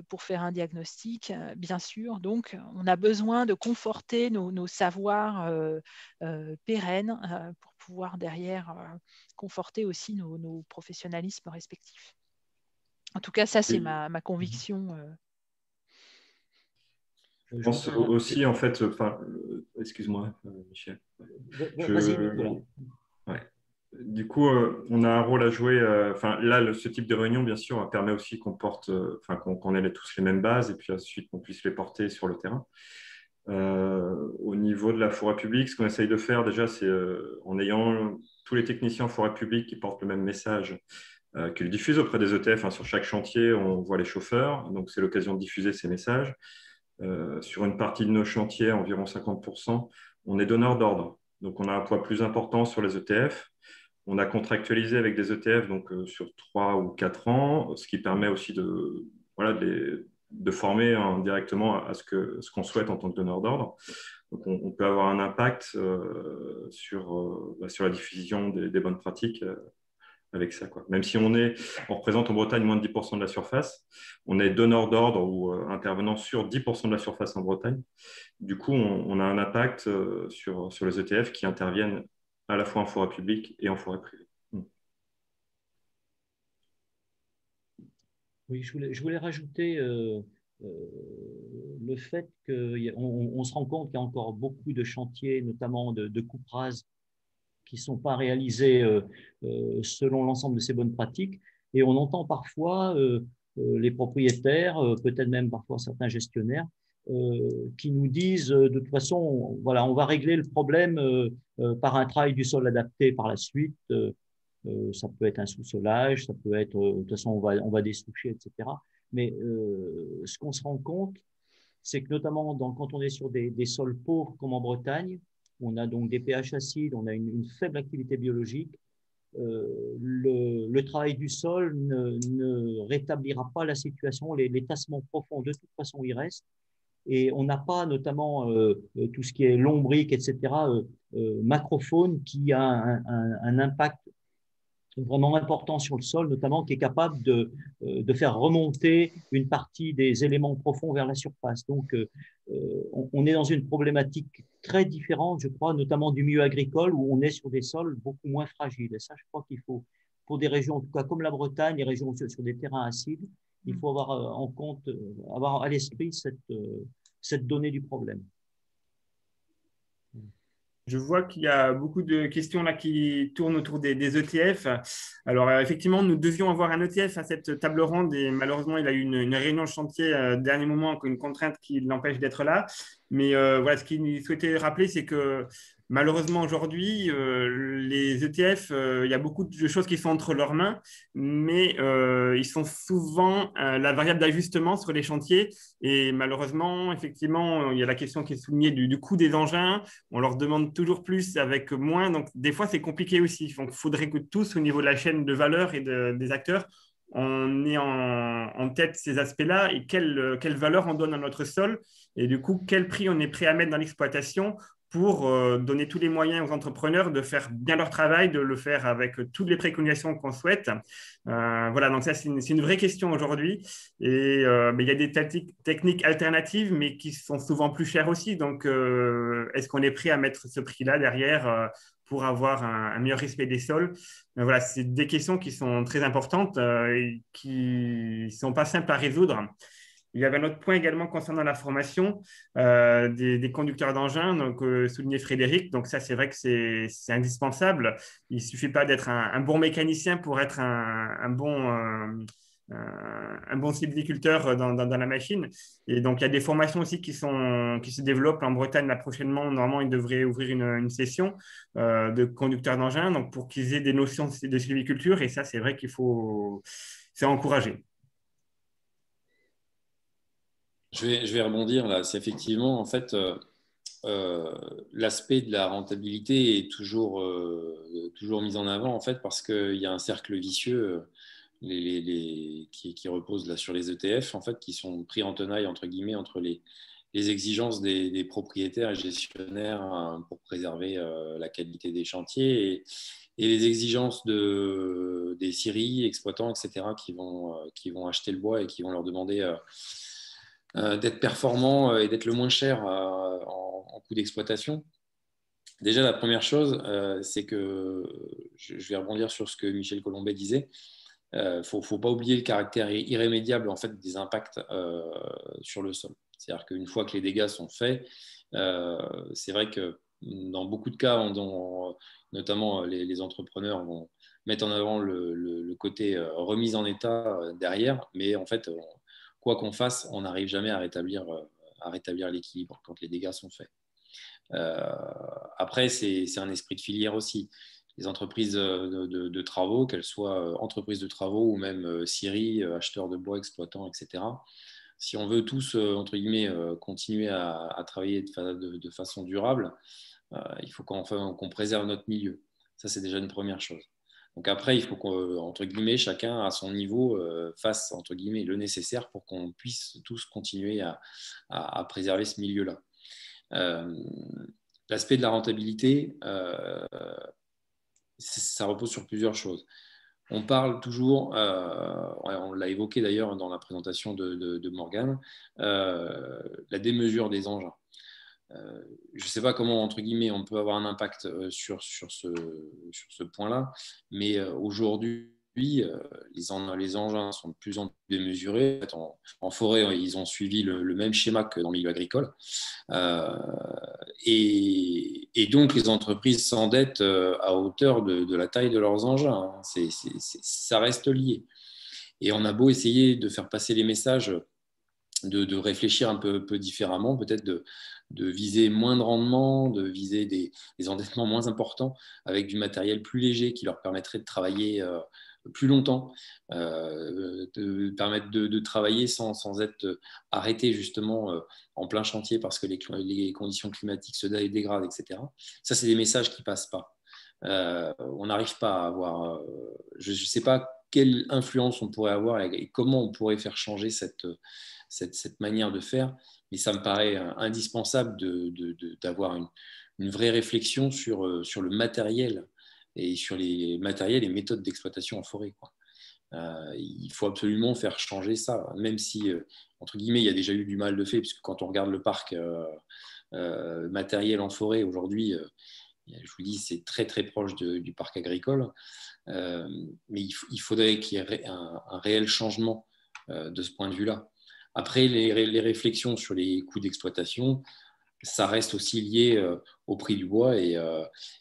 pour faire un diagnostic, bien sûr. Donc, on a besoin de conforter nos savoirs pérennes pour pouvoir derrière conforter aussi nos professionnalismes respectifs. En tout cas, ça, c'est ma conviction. Je pense aussi, en fait, excuse-moi, Michel. Vas-y, Nicolas. Ouais. Du coup, on a un rôle à jouer. Là, ce type de réunion, bien sûr, permet aussi qu'on porte, qu'on ait tous les mêmes bases et puis ensuite qu'on puisse les porter sur le terrain. Au niveau de la forêt publique, ce qu'on essaye de faire déjà, c'est en ayant tous les techniciens en forêt publique qui portent le même message, qui le diffusent auprès des ETF. Sur chaque chantier, on voit les chauffeurs, donc c'est l'occasion de diffuser ces messages. Sur une partie de nos chantiers, environ 50%, on est donneur d'ordre. Donc, on a un poids plus important sur les ETF. On a contractualisé avec des ETF donc, sur 3 ou 4 ans, ce qui permet aussi de former directement à ce qu'on souhaite en tant que donneur d'ordre. Donc, on peut avoir un impact sur la diffusion des bonnes pratiques avec ça, quoi. Même si on représente en Bretagne moins de 10% de la surface, on est donneur d'ordre ou intervenant sur 10% de la surface en Bretagne. Du coup, on a un impact sur les ETF qui interviennent à la fois en forêt publique et en forêt privée. Oui, je voulais rajouter le fait qu'on se rend compte qu'il y a encore beaucoup de chantiers, notamment de coupes rases, qui ne sont pas réalisés selon l'ensemble de ces bonnes pratiques. Et on entend parfois les propriétaires, peut-être même parfois certains gestionnaires, qui nous disent de toute façon, voilà, on va régler le problème par un travail du sol adapté par la suite. Ça peut être un sous-solage, ça peut être, de toute façon, on va dessoucher, etc. Mais ce qu'on se rend compte, c'est que notamment quand on est sur des sols pauvres comme en Bretagne, on a donc des pH acides, on a une faible activité biologique. Le travail du sol ne rétablira pas la situation. Les tassements profonds, de toute façon, ils restent. Et on n'a pas notamment tout ce qui est lombrique, etc., macrofaune, qui a un impact vraiment important sur le sol, notamment qui est capable de faire remonter une partie des éléments profonds vers la surface. Donc, on est dans une problématique très différente, je crois, notamment du milieu agricole, où on est sur des sols beaucoup moins fragiles. Et ça, je crois qu'il faut, pour des régions, en tout cas comme la Bretagne, les régions sur des terrains acides, il faut avoir en compte, avoir à l'esprit cette donnée du problème. Je vois qu'il y a beaucoup de questions là qui tournent autour des ETF. Alors, effectivement, nous devions avoir un ETF à cette table ronde et malheureusement, il a eu une réunion de chantier dernier moment avec une contrainte qui l'empêche d'être là. Mais voilà, ce qu'il souhaitait rappeler, c'est que malheureusement, aujourd'hui, les ETF, il y a beaucoup de choses qui sont entre leurs mains, mais ils sont souvent la variable d'ajustement sur les chantiers. Et malheureusement, effectivement, il y a la question qui est soulignée du coût des engins. On leur demande toujours plus avec moins. Donc, des fois, c'est compliqué aussi. Donc, il faudrait que tous, au niveau de la chaîne de valeur et des acteurs, on ait en tête ces aspects-là et quelle valeur on donne à notre sol. Et du coup, quel prix on est prêt à mettre dans l'exploitation pour donner tous les moyens aux entrepreneurs de faire bien leur travail, de le faire avec toutes les préconisations qu'on souhaite. Voilà, donc ça, c'est une vraie question aujourd'hui. Et il y a des techniques alternatives, mais qui sont souvent plus chères aussi. Donc, est-ce qu'on est prêt à mettre ce prix-là derrière pour avoir un meilleur respect des sols? Voilà, c'est des questions qui sont très importantes et qui ne sont pas simples à résoudre. Il y avait un autre point également concernant la formation des conducteurs d'engins, donc souligné Frédéric. Donc ça, c'est vrai que c'est indispensable. Il ne suffit pas d'être un bon mécanicien pour être un bon sylviculteur dans la machine. Et donc, il y a des formations aussi qui se développent en Bretagne. Là, prochainement, normalement, ils devraient ouvrir une session de conducteurs d'engins donc pour qu'ils aient des notions de sylviculture. Et ça, c'est vrai c'est encouragé. Je vais rebondir là. C'est effectivement, en fait, l'aspect de la rentabilité est toujours mis en avant, en fait, parce qu'il y a un cercle vicieux. qui reposent là sur les ETF, en fait, qui sont pris en tenaille, entre guillemets, entre les exigences des propriétaires et gestionnaires pour préserver la qualité des chantiers et les exigences des scieries, exploitants, etc., qui vont acheter le bois et qui vont leur demander d'être performants et d'être le moins cher en coût d'exploitation. Déjà, la première chose, c'est que je vais rebondir sur ce que Michel Colombet disait. Faut pas oublier le caractère irrémédiable en fait, des impacts sur le sol. C'est-à-dire qu'une fois que les dégâts sont faits, c'est vrai que dans beaucoup de cas, notamment les entrepreneurs vont mettre en avant le côté remise en état derrière, mais en fait, quoi qu'on fasse, on n'arrive jamais à rétablir l'équilibre quand les dégâts sont faits. Après, c'est un esprit de filière aussi. Les entreprises de travaux, qu'elles soient entreprises de travaux ou même scieries, acheteurs de bois, exploitants, etc. Si on veut tous, entre guillemets, continuer à travailler de façon durable, il faut qu'on préserve notre milieu. Ça, c'est déjà une première chose. Donc après, il faut qu'entre guillemets, chacun à son niveau fasse entre guillemets le nécessaire pour qu'on puisse tous continuer à préserver ce milieu-là. L'aspect de la rentabilité, ça repose sur plusieurs choses. On parle toujours, on l'a évoqué d'ailleurs dans la présentation de Morgane, la démesure des engins. Je ne sais pas comment, entre guillemets, on peut avoir un impact sur ce point-là, mais aujourd'hui, les engins sont de plus en plus démesurés. En fait, en forêt, ils ont suivi le même schéma que dans le milieu agricole. Et donc, les entreprises s'endettent à hauteur de la taille de leurs engins. Ça reste lié. Et on a beau essayer de faire passer les messages, de réfléchir un peu différemment, peut-être de viser moins de rendement, de viser des endettements moins importants avec du matériel plus léger qui leur permettrait de travailler plus longtemps, de permettre de travailler sans être arrêté justement en plein chantier parce que les conditions climatiques se dégradent, etc. Ça, c'est des messages qui ne passent pas. On n'arrive pas à avoir... je ne sais pas quelle influence on pourrait avoir et comment on pourrait faire changer cette manière de faire, mais ça me paraît indispensable d'avoir une vraie réflexion sur le matériel et sur les matériels et méthodes d'exploitation en forêt, quoi. Il faut absolument faire changer ça, même si, entre guillemets, il y a déjà eu du mal de fait, puisque quand on regarde le parc matériel en forêt aujourd'hui, je vous dis, c'est très très proche du parc agricole, mais il faudrait qu'il y ait un réel changement de ce point de vue-là. Après, les réflexions sur les coûts d'exploitation, ça reste aussi lié au prix du bois et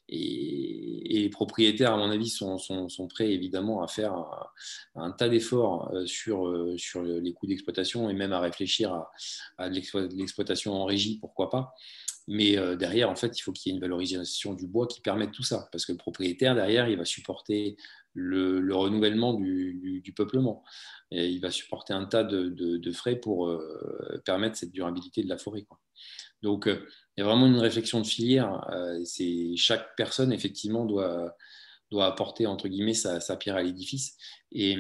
les propriétaires, à mon avis, sont prêts évidemment à faire un tas d'efforts sur les coûts d'exploitation et même à réfléchir à de l'exploitation en régie, pourquoi pas. Mais derrière, en fait, il faut qu'il y ait une valorisation du bois qui permette tout ça, parce que le propriétaire, derrière, il va supporter le renouvellement du peuplement. Et il va supporter un tas de frais pour permettre cette durabilité de la forêt, quoi. Donc, il y a vraiment une réflexion de filière. Chaque personne, effectivement, doit apporter, entre guillemets, sa pierre à l'édifice. Et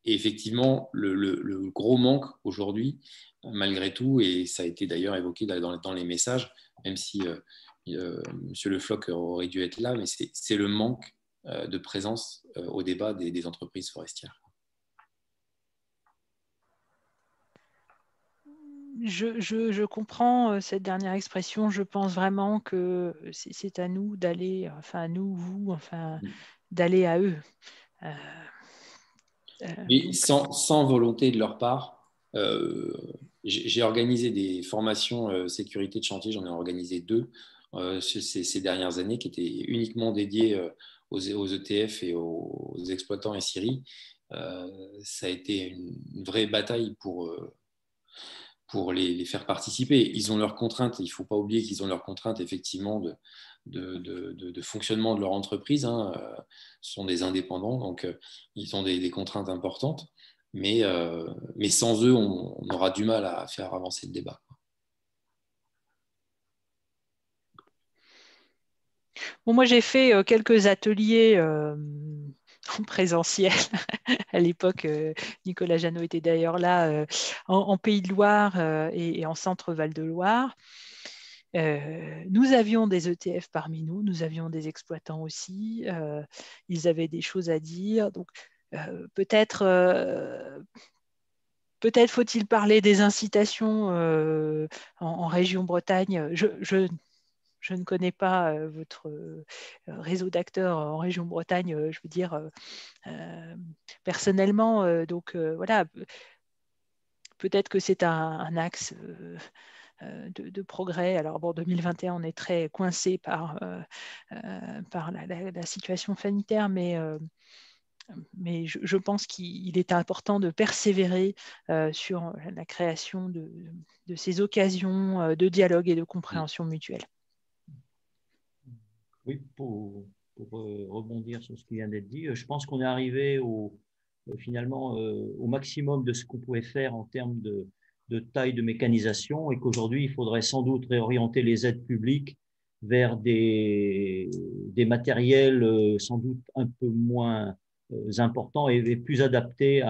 effectivement, le gros manque aujourd'hui, malgré tout, et ça a été d'ailleurs évoqué dans les messages, même si M. Le Floch aurait dû être là, mais c'est le manque de présence au débat des entreprises forestières. Je comprends cette dernière expression. Je pense vraiment que c'est à nous d'aller, enfin à nous, vous, enfin d'aller à eux. Mais sans volonté de leur part, j'ai organisé des formations sécurité de chantier, j'en ai organisé 2 ces dernières années qui étaient uniquement dédiées aux ETF et aux exploitants et scieries. Ça a été une vraie bataille pour les faire participer. Ils ont leurs contraintes, il ne faut pas oublier qu'ils ont leurs contraintes effectivement de fonctionnement de leur entreprise, hein. Ce sont des indépendants, donc ils ont des contraintes importantes, mais sans eux, on aura du mal à faire avancer le débat. Bon, moi, j'ai fait quelques ateliers en présentiel. À l'époque, Nicolas Jeannot était d'ailleurs là en Pays de Loire et en Centre Val de Loire. Nous avions des ETF parmi nous, nous avions des exploitants aussi. Ils avaient des choses à dire. Donc, peut-être faut-il parler des incitations en région Bretagne. Je ne connais pas votre réseau d'acteurs en région Bretagne, je veux dire, personnellement. Donc, voilà, peut-être que c'est un axe de progrès. Alors, bon, 2021, on est très coincé par la situation sanitaire, mais je pense qu'il est important de persévérer sur la création de ces occasions de dialogue et de compréhension mutuelle. Oui, pour rebondir sur ce qui vient d'être dit, je pense qu'on est arrivé finalement au maximum de ce qu'on pouvait faire en termes de taille de mécanisation, et qu'aujourd'hui, il faudrait sans doute réorienter les aides publiques vers des matériels sans doute un peu moins importants et plus adaptés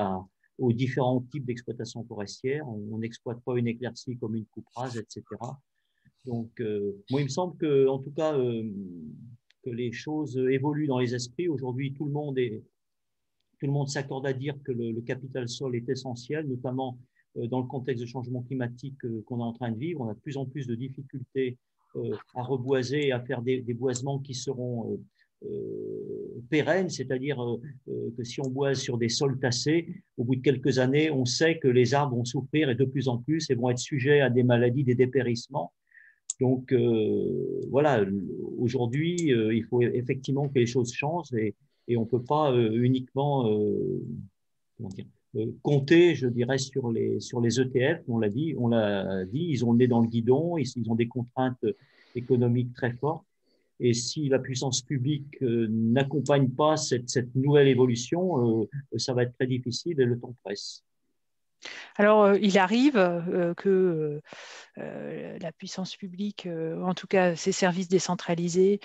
aux différents types d'exploitation forestière. On n'exploite pas une éclaircie comme une coupe rase, etc. Donc, moi, il me semble que, en tout cas, que les choses évoluent dans les esprits. Aujourd'hui, tout le monde s'accorde à dire que le capital sol est essentiel, notamment dans le contexte de changement climatique qu'on est en train de vivre. On a de plus en plus de difficultés à reboiser et à faire des boisements qui seront pérennes, c'est-à-dire que si on boise sur des sols tassés, au bout de quelques années, on sait que les arbres vont souffrir et de plus en plus et vont être sujets à des maladies, des dépérissements. Donc, voilà, aujourd'hui, il faut effectivement que les choses changent et on ne peut pas uniquement comment dire, compter, je dirais, sur les ETF. On l'a dit, ils ont le nez dans le guidon, ils ont des contraintes économiques très fortes. Et si la puissance publique n'accompagne pas cette nouvelle évolution, ça va être très difficile et le temps presse. Alors, il arrive que la puissance publique, en tout cas ses services décentralisés,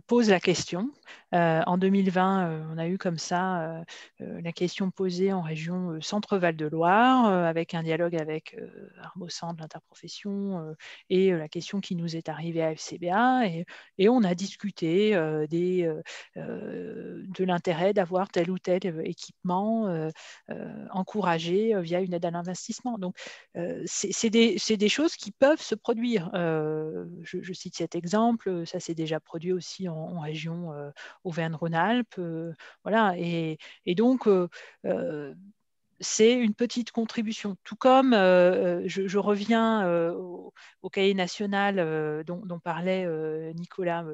posent la question. En 2020, on a eu comme ça la question posée en région Centre-Val de Loire, avec un dialogue avec Arbosan de l'interprofession et la question qui nous est arrivée à FCBA. Et on a discuté de l'intérêt d'avoir tel ou tel équipement encouragé via une aide à l'investissement. Donc, c'est des choses qui peuvent se produire. Je cite cet exemple, ça s'est déjà produit aussi en région Auvergne-Rhône-Alpes. Voilà, et donc, c'est une petite contribution. Tout comme je reviens au cahier national dont parlait Nicolas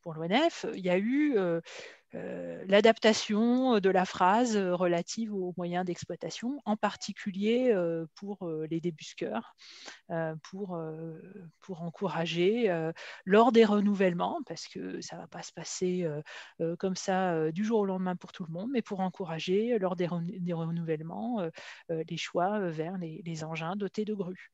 pour l'ONF, il y a eu l'adaptation de la phrase relative aux moyens d'exploitation, en particulier pour les débusqueurs, pour encourager lors des renouvellements, parce que ça ne va pas se passer comme ça du jour au lendemain pour tout le monde, mais pour encourager lors des renouvellements les choix vers les engins dotés de grues,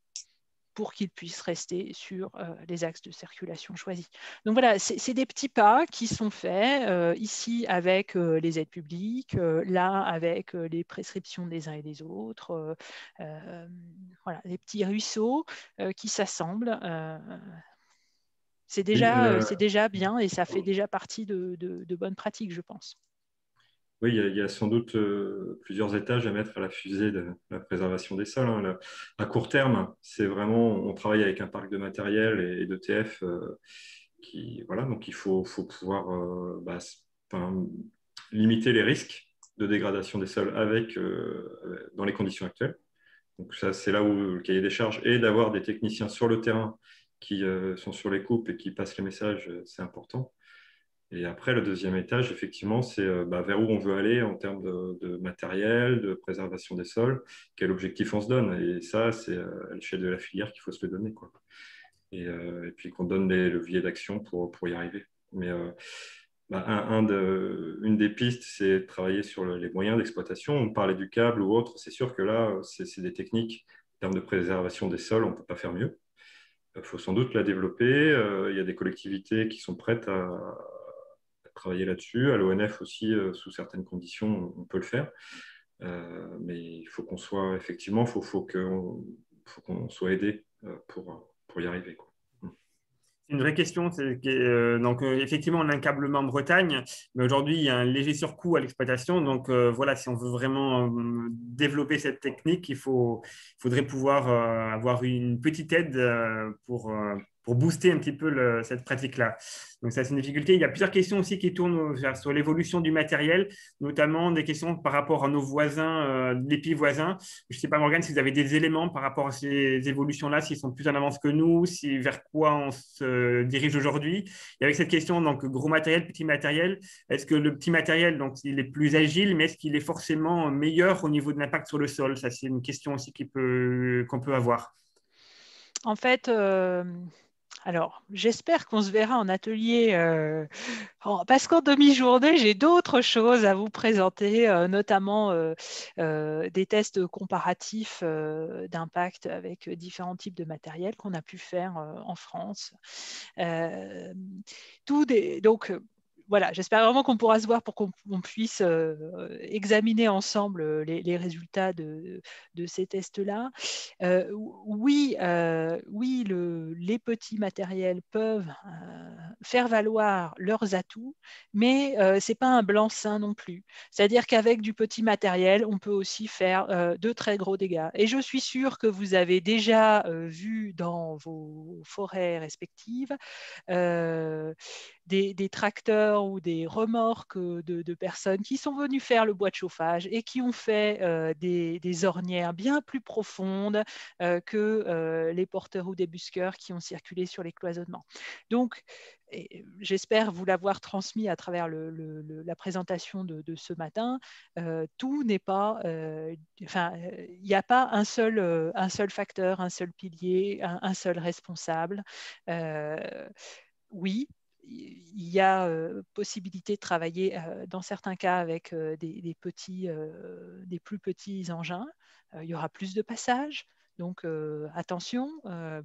pour qu'ils puissent rester sur les axes de circulation choisis. Donc voilà, c'est des petits pas qui sont faits ici avec les aides publiques, là avec les prescriptions des uns et des autres. Voilà, des petits ruisseaux qui s'assemblent. C'est déjà bien et ça fait déjà partie de bonnes pratiques, je pense. Oui, il y a sans doute plusieurs étages à mettre à la fusée de la préservation des sols, hein. À court terme, c'est vraiment, on travaille avec un parc de matériel et d'ETF voilà, donc il faut pouvoir limiter les risques de dégradation des sols dans les conditions actuelles. Donc ça, c'est là où le cahier des charges et d'avoir des techniciens sur le terrain qui sont sur les coupes et qui passent les messages, c'est important. Et après, le deuxième étage, effectivement, c'est vers où on veut aller en termes de matériel, de préservation des sols, quel objectif on se donne. Et ça, c'est à l'échelle de la filière qu'il faut se le donner, quoi. Et puis qu'on donne des leviers d'action pour y arriver. Mais une des pistes, c'est de travailler sur les moyens d'exploitation. On parlait du câble ou autre. C'est sûr que là, c'est des techniques en termes de préservation des sols, on ne peut pas faire mieux. Il faut sans doute la développer. Il y a des collectivités qui sont prêtes travailler là-dessus. À l'ONF aussi, sous certaines conditions, on peut le faire. Mais il faut qu'on soit, effectivement, faut qu'on soit aidé pour y arriver, quoi. C'est une vraie question. Donc, effectivement, on a un câblement en Bretagne, mais aujourd'hui, il y a un léger surcoût à l'exploitation. Donc, voilà, si on veut vraiment développer cette technique, faudrait pouvoir avoir une petite aide pour booster un petit peu cette pratique-là. Donc, ça, c'est une difficulté. Il y a plusieurs questions aussi qui tournent sur l'évolution du matériel, notamment des questions par rapport à nos voisins, les pays voisins. Je ne sais pas, Morgane, si vous avez des éléments par rapport à ces évolutions-là, s'ils sont plus en avance que nous, vers quoi on se dirige aujourd'hui. Et avec cette question, donc gros matériel, petit matériel, est-ce que le petit matériel, donc, il est plus agile, mais est-ce qu'il est forcément meilleur au niveau de l'impact sur le sol? Ça, c'est une question aussi qu'on peut avoir. En fait, alors, j'espère qu'on se verra en atelier parce qu'en demi-journée, j'ai d'autres choses à vous présenter, notamment des tests comparatifs d'impact avec différents types de matériel qu'on a pu faire en France. Donc, voilà, j'espère vraiment qu'on pourra se voir pour qu'on puisse examiner ensemble les résultats de ces tests-là. Oui, les petits matériels peuvent faire valoir leurs atouts, mais ce n'est pas un blanc-seing non plus. C'est-à-dire qu'avec du petit matériel, on peut aussi faire de très gros dégâts. Et je suis sûre que vous avez déjà vu dans vos forêts respectives des tracteurs ou des remorques de personnes qui sont venues faire le bois de chauffage et qui ont fait des ornières bien plus profondes que les porteurs ou des busqueurs qui ont circulé sur les cloisonnements. Donc, j'espère vous l'avoir transmis à travers la présentation de ce matin. Tout n'est pas, il n'y a pas un seul facteur, un seul pilier, un seul responsable. Oui, il y a possibilité de travailler dans certains cas avec des plus petits engins. Il y aura plus de passages. Donc attention,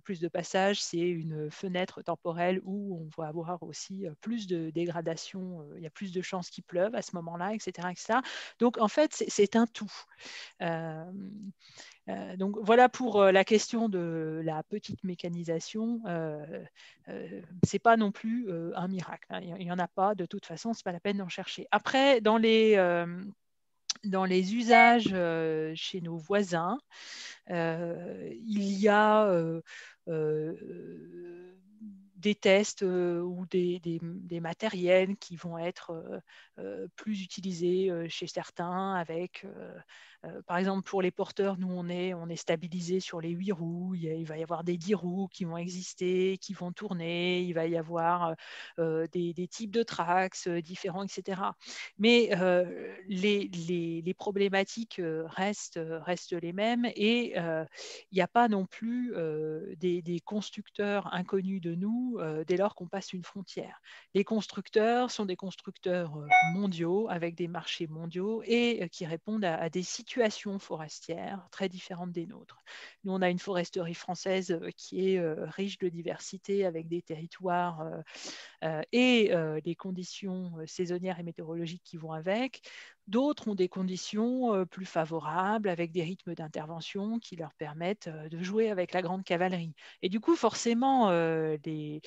plus de passages, c'est une fenêtre temporelle où on va avoir aussi plus de dégradation, il y a plus de chances qu'il pleuve à ce moment-là, etc., etc. Donc en fait, c'est un tout. Donc voilà pour la question de la petite mécanisation. Ce n'est pas non plus un miracle, hein. Il n'y en a pas, de toute façon, ce n'est pas la peine d'en chercher. Après, dans les usages chez nos voisins, il y a des tests ou des matériels qui vont être plus utilisés chez certains avec par exemple, pour les porteurs, nous, on est stabilisé sur les 8 roues. Il va y avoir des 10 roues qui vont exister, qui vont tourner. Il va y avoir des types de tracks différents, etc. Mais les problématiques restent les mêmes et il n'y a pas non plus des constructeurs inconnus de nous dès lors qu'on passe une frontière. Les constructeurs sont des constructeurs mondiaux avec des marchés mondiaux et qui répondent à des situations forestières très différentes des nôtres. Nous, on a une foresterie française qui est riche de diversité avec des territoires et les conditions saisonnières et météorologiques qui vont avec. D'autres ont des conditions plus favorables avec des rythmes d'intervention qui leur permettent de jouer avec la grande cavalerie. Et du coup, forcément, les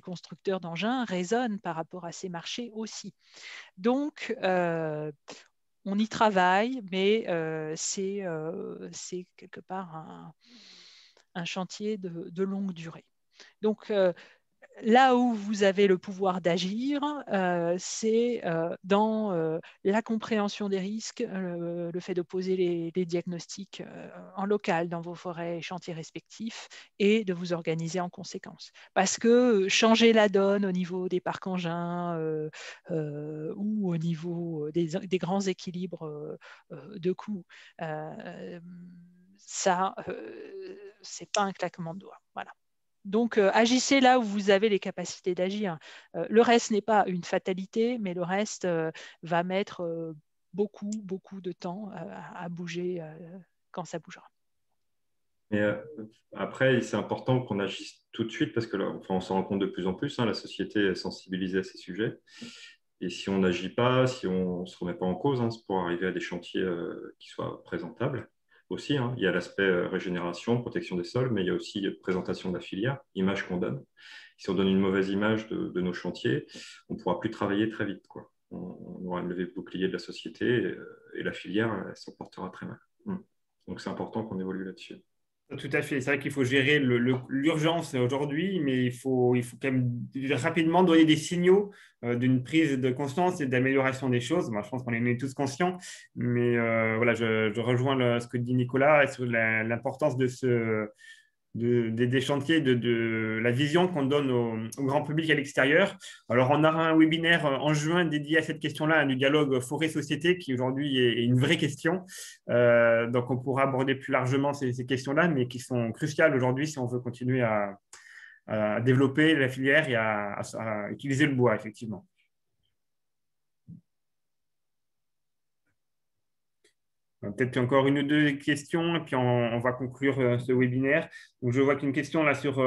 constructeurs d'engins raisonnent par rapport à ces marchés aussi. Donc, on y travaille, mais c'est quelque part un chantier de longue durée. Donc, là où vous avez le pouvoir d'agir, c'est dans la compréhension des risques, le fait de poser les diagnostics en local dans vos forêts et chantiers respectifs et de vous organiser en conséquence. Parce que changer la donne au niveau des parcs engins ou au niveau des grands équilibres de coûts, ça, c'est pas un claquement de doigts. Voilà. Donc, agissez là où vous avez les capacités d'agir. Le reste n'est pas une fatalité, mais le reste va mettre beaucoup, beaucoup de temps à bouger quand ça bougera. Mais après, c'est important qu'on agisse tout de suite parce que là, enfin, on s'en rend compte de plus en plus, hein, la société est sensibilisée à ces sujets. Et si on n'agit pas, si on ne se remet pas en cause, c'est pour arriver à des chantiers qui soient présentables aussi. Il y a l'aspect régénération, protection des sols, mais il y a aussi présentation de la filière, image qu'on donne. Si on donne une mauvaise image de nos chantiers, on ne pourra plus travailler très vite, quoi. On aura levé le bouclier de la société et la filière, elle s'en portera très mal. Donc, c'est important qu'on évolue là-dessus. Tout à fait. C'est vrai qu'il faut gérer l'urgence aujourd'hui, mais il faut quand même rapidement donner des signaux d'une prise de conscience et d'amélioration des choses. Moi, je pense qu'on en est tous conscients, mais voilà, je rejoins ce que dit Nicolas sur l'importance des chantiers, de la vision qu'on donne au grand public à l'extérieur. Alors, on aura un webinaire en juin dédié à cette question-là, du dialogue forêt-société, qui aujourd'hui est une vraie question. Donc, on pourra aborder plus largement ces questions-là, mais qui sont cruciales aujourd'hui si on veut continuer à développer la filière et à utiliser le bois, effectivement. Peut-être encore une ou deux questions, et puis on va conclure ce webinaire. Donc, je vois qu'une question là sur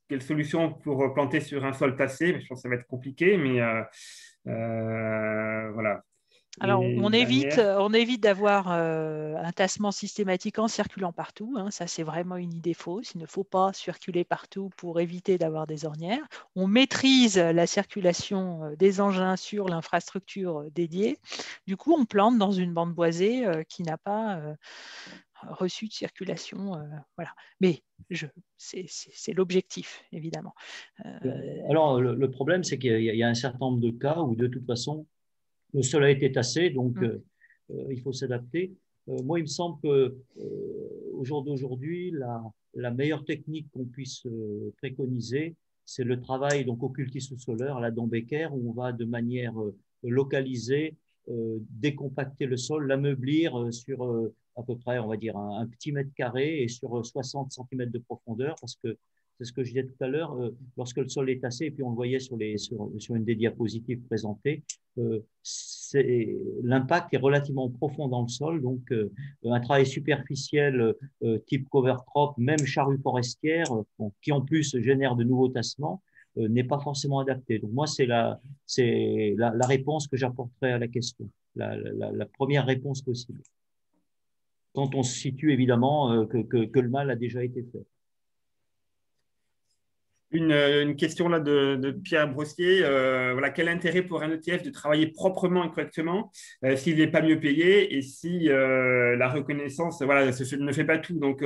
quelle solution pour planter sur un sol tassé. Je pense que ça va être compliqué, mais voilà. Alors, on évite d'avoir un tassement systématique en circulant partout. Ça, c'est vraiment une idée fausse. Il ne faut pas circuler partout pour éviter d'avoir des ornières. On maîtrise la circulation des engins sur l'infrastructure dédiée. Du coup, on plante dans une bande boisée qui n'a pas reçu de circulation. Voilà. Mais c'est l'objectif, évidemment. Alors, le problème, c'est qu'il y a un certain nombre de cas où, de toute façon, le sol a été tassé, donc il faut s'adapter. Moi, il me semble qu'au jour d'aujourd'hui, la meilleure technique qu'on puisse préconiser, c'est le travail donc, au cultis sous-soleur, à la dent Becker, où on va de manière localisée décompacter le sol, l'ameublir sur à peu près, on va dire, un petit mètre carré et sur 60 cm de profondeur, parce que c'est ce que je disais tout à l'heure, lorsque le sol est tassé, et puis on le voyait sur une des diapositives présentées, l'impact est relativement profond dans le sol, donc un travail superficiel type cover crop, même charrue forestière, qui en plus génère de nouveaux tassements, n'est pas forcément adapté. Donc moi, c'est la réponse que j'apporterai à la question, la première réponse possible. Quand on se situe évidemment que le mal a déjà été fait. Une question là de Pierre Brossier. Voilà, quel intérêt pour un ETF de travailler proprement et correctement s'il n'est pas mieux payé et si la reconnaissance ne fait pas tout. Donc,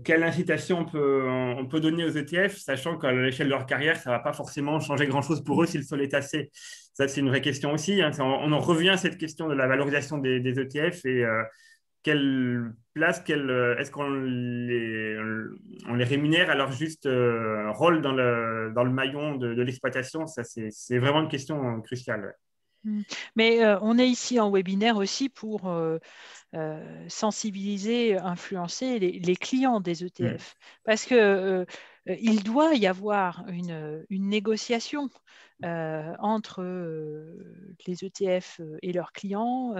quelle incitation on peut donner aux ETF, sachant qu'à l'échelle de leur carrière, ça ne va pas forcément changer grand-chose pour eux si le sol est tassé. Ça, c'est une vraie question aussi. On en revient à cette question de la valorisation des ETF et quelle place, est-ce qu'on les rémunère à leur juste rôle dans le maillon de l'exploitation? Ça, c'est vraiment une question cruciale. Mais on est ici en webinaire aussi pour sensibiliser, influencer les clients des ETF. Parce que il doit y avoir une négociation entre les ETF et leurs clients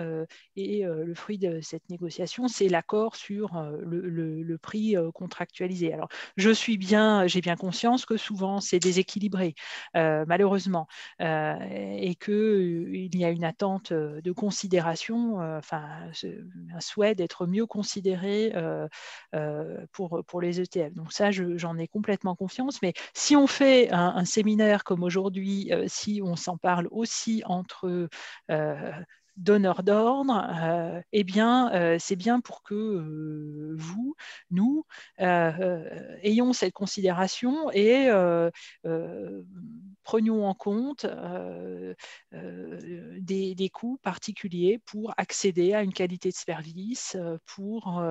et le fruit de cette négociation, c'est l'accord sur le prix contractualisé. Alors, j'ai bien conscience que souvent c'est déséquilibré, malheureusement, et qu'il y a une attente de considération, un souhait d'être mieux considéré pour les ETF. Donc ça, j'en ai complètement confiance, mais si on fait un séminaire comme aujourd'hui, si on s'en parle aussi entre donneurs d'ordre, c'est bien pour que nous, ayons cette considération et prenions en compte des coûts particuliers pour accéder à une qualité de service, pour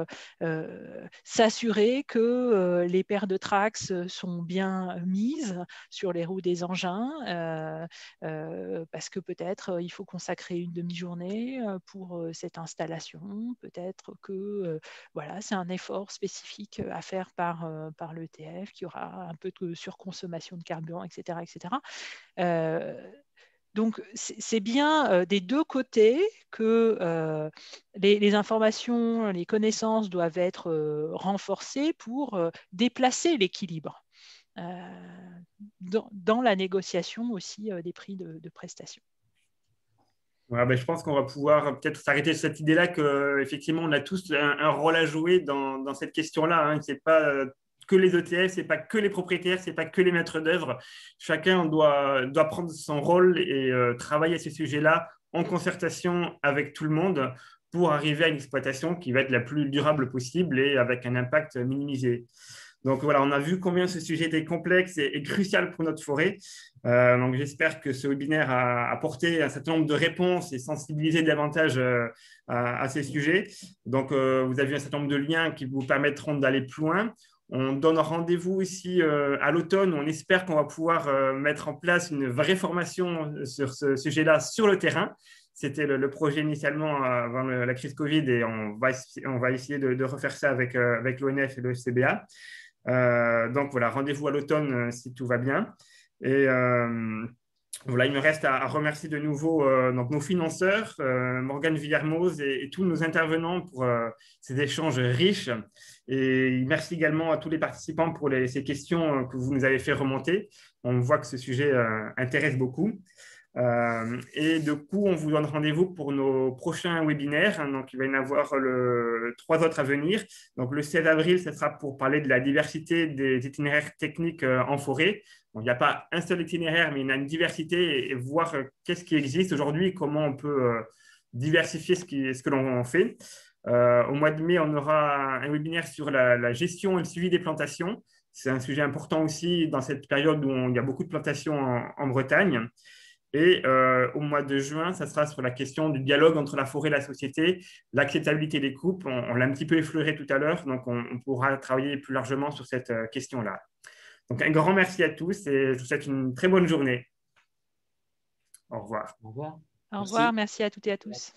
s'assurer que les paires de Trax sont bien mises sur les roues des engins, parce que peut-être il faut consacrer une demi-journée pour cette installation, peut-être que c'est un effort spécifique à faire par l'ETF, qu'il y aura un peu de surconsommation de carburant, etc. etc. Donc, c'est bien des deux côtés que les informations, les connaissances doivent être renforcées pour déplacer l'équilibre dans la négociation aussi des prix de prestations. Ouais, ben, je pense qu'on va pouvoir peut-être s'arrêter sur cette idée-là qu'effectivement, on a tous un rôle à jouer dans cette question-là. Hein. Ce n'est pas que les ETF, ce n'est pas que les propriétaires, ce n'est pas que les maîtres d'œuvre. Chacun doit prendre son rôle et travailler à ce sujet-là en concertation avec tout le monde pour arriver à une exploitation qui va être la plus durable possible et avec un impact minimisé. Donc voilà, on a vu combien ce sujet était complexe et crucial pour notre forêt. Donc j'espère que ce webinaire a apporté un certain nombre de réponses et sensibilisé davantage à ces sujets. Donc vous avez un certain nombre de liens qui vous permettront d'aller plus loin. On donne rendez-vous ici à l'automne. On espère qu'on va pouvoir mettre en place une vraie formation sur ce sujet-là sur le terrain. C'était le projet initialement avant la crise Covid et on va essayer de refaire ça avec l'ONF et le SCBA. Donc voilà, rendez-vous à l'automne si tout va bien. Et voilà, il me reste à remercier de nouveau donc nos financeurs, Morgane Villermoz et tous nos intervenants pour ces échanges riches. Et merci également à tous les participants pour ces questions que vous nous avez fait remonter. On voit que ce sujet intéresse beaucoup. Et du coup, on vous donne rendez-vous pour nos prochains webinaires. Donc, il va y en avoir 3 autres à venir. Donc, le 16 avril, ce sera pour parler de la diversité des itinéraires techniques en forêt. Donc, il n'y a pas un seul itinéraire, mais il y a une diversité et voir qu'est-ce qui existe aujourd'hui et comment on peut diversifier ce que l'on fait. Au mois de mai, on aura un webinaire sur la gestion et le suivi des plantations. C'est un sujet important aussi dans cette période où il y a beaucoup de plantations en Bretagne. Et au mois de juin, ça sera sur la question du dialogue entre la forêt et la société, l'acceptabilité des coupes. On l'a un petit peu effleuré tout à l'heure, donc on pourra travailler plus largement sur cette question-là. Donc un grand merci à tous et je vous souhaite une très bonne journée. Au revoir. Au revoir. Au revoir, merci à toutes et à tous.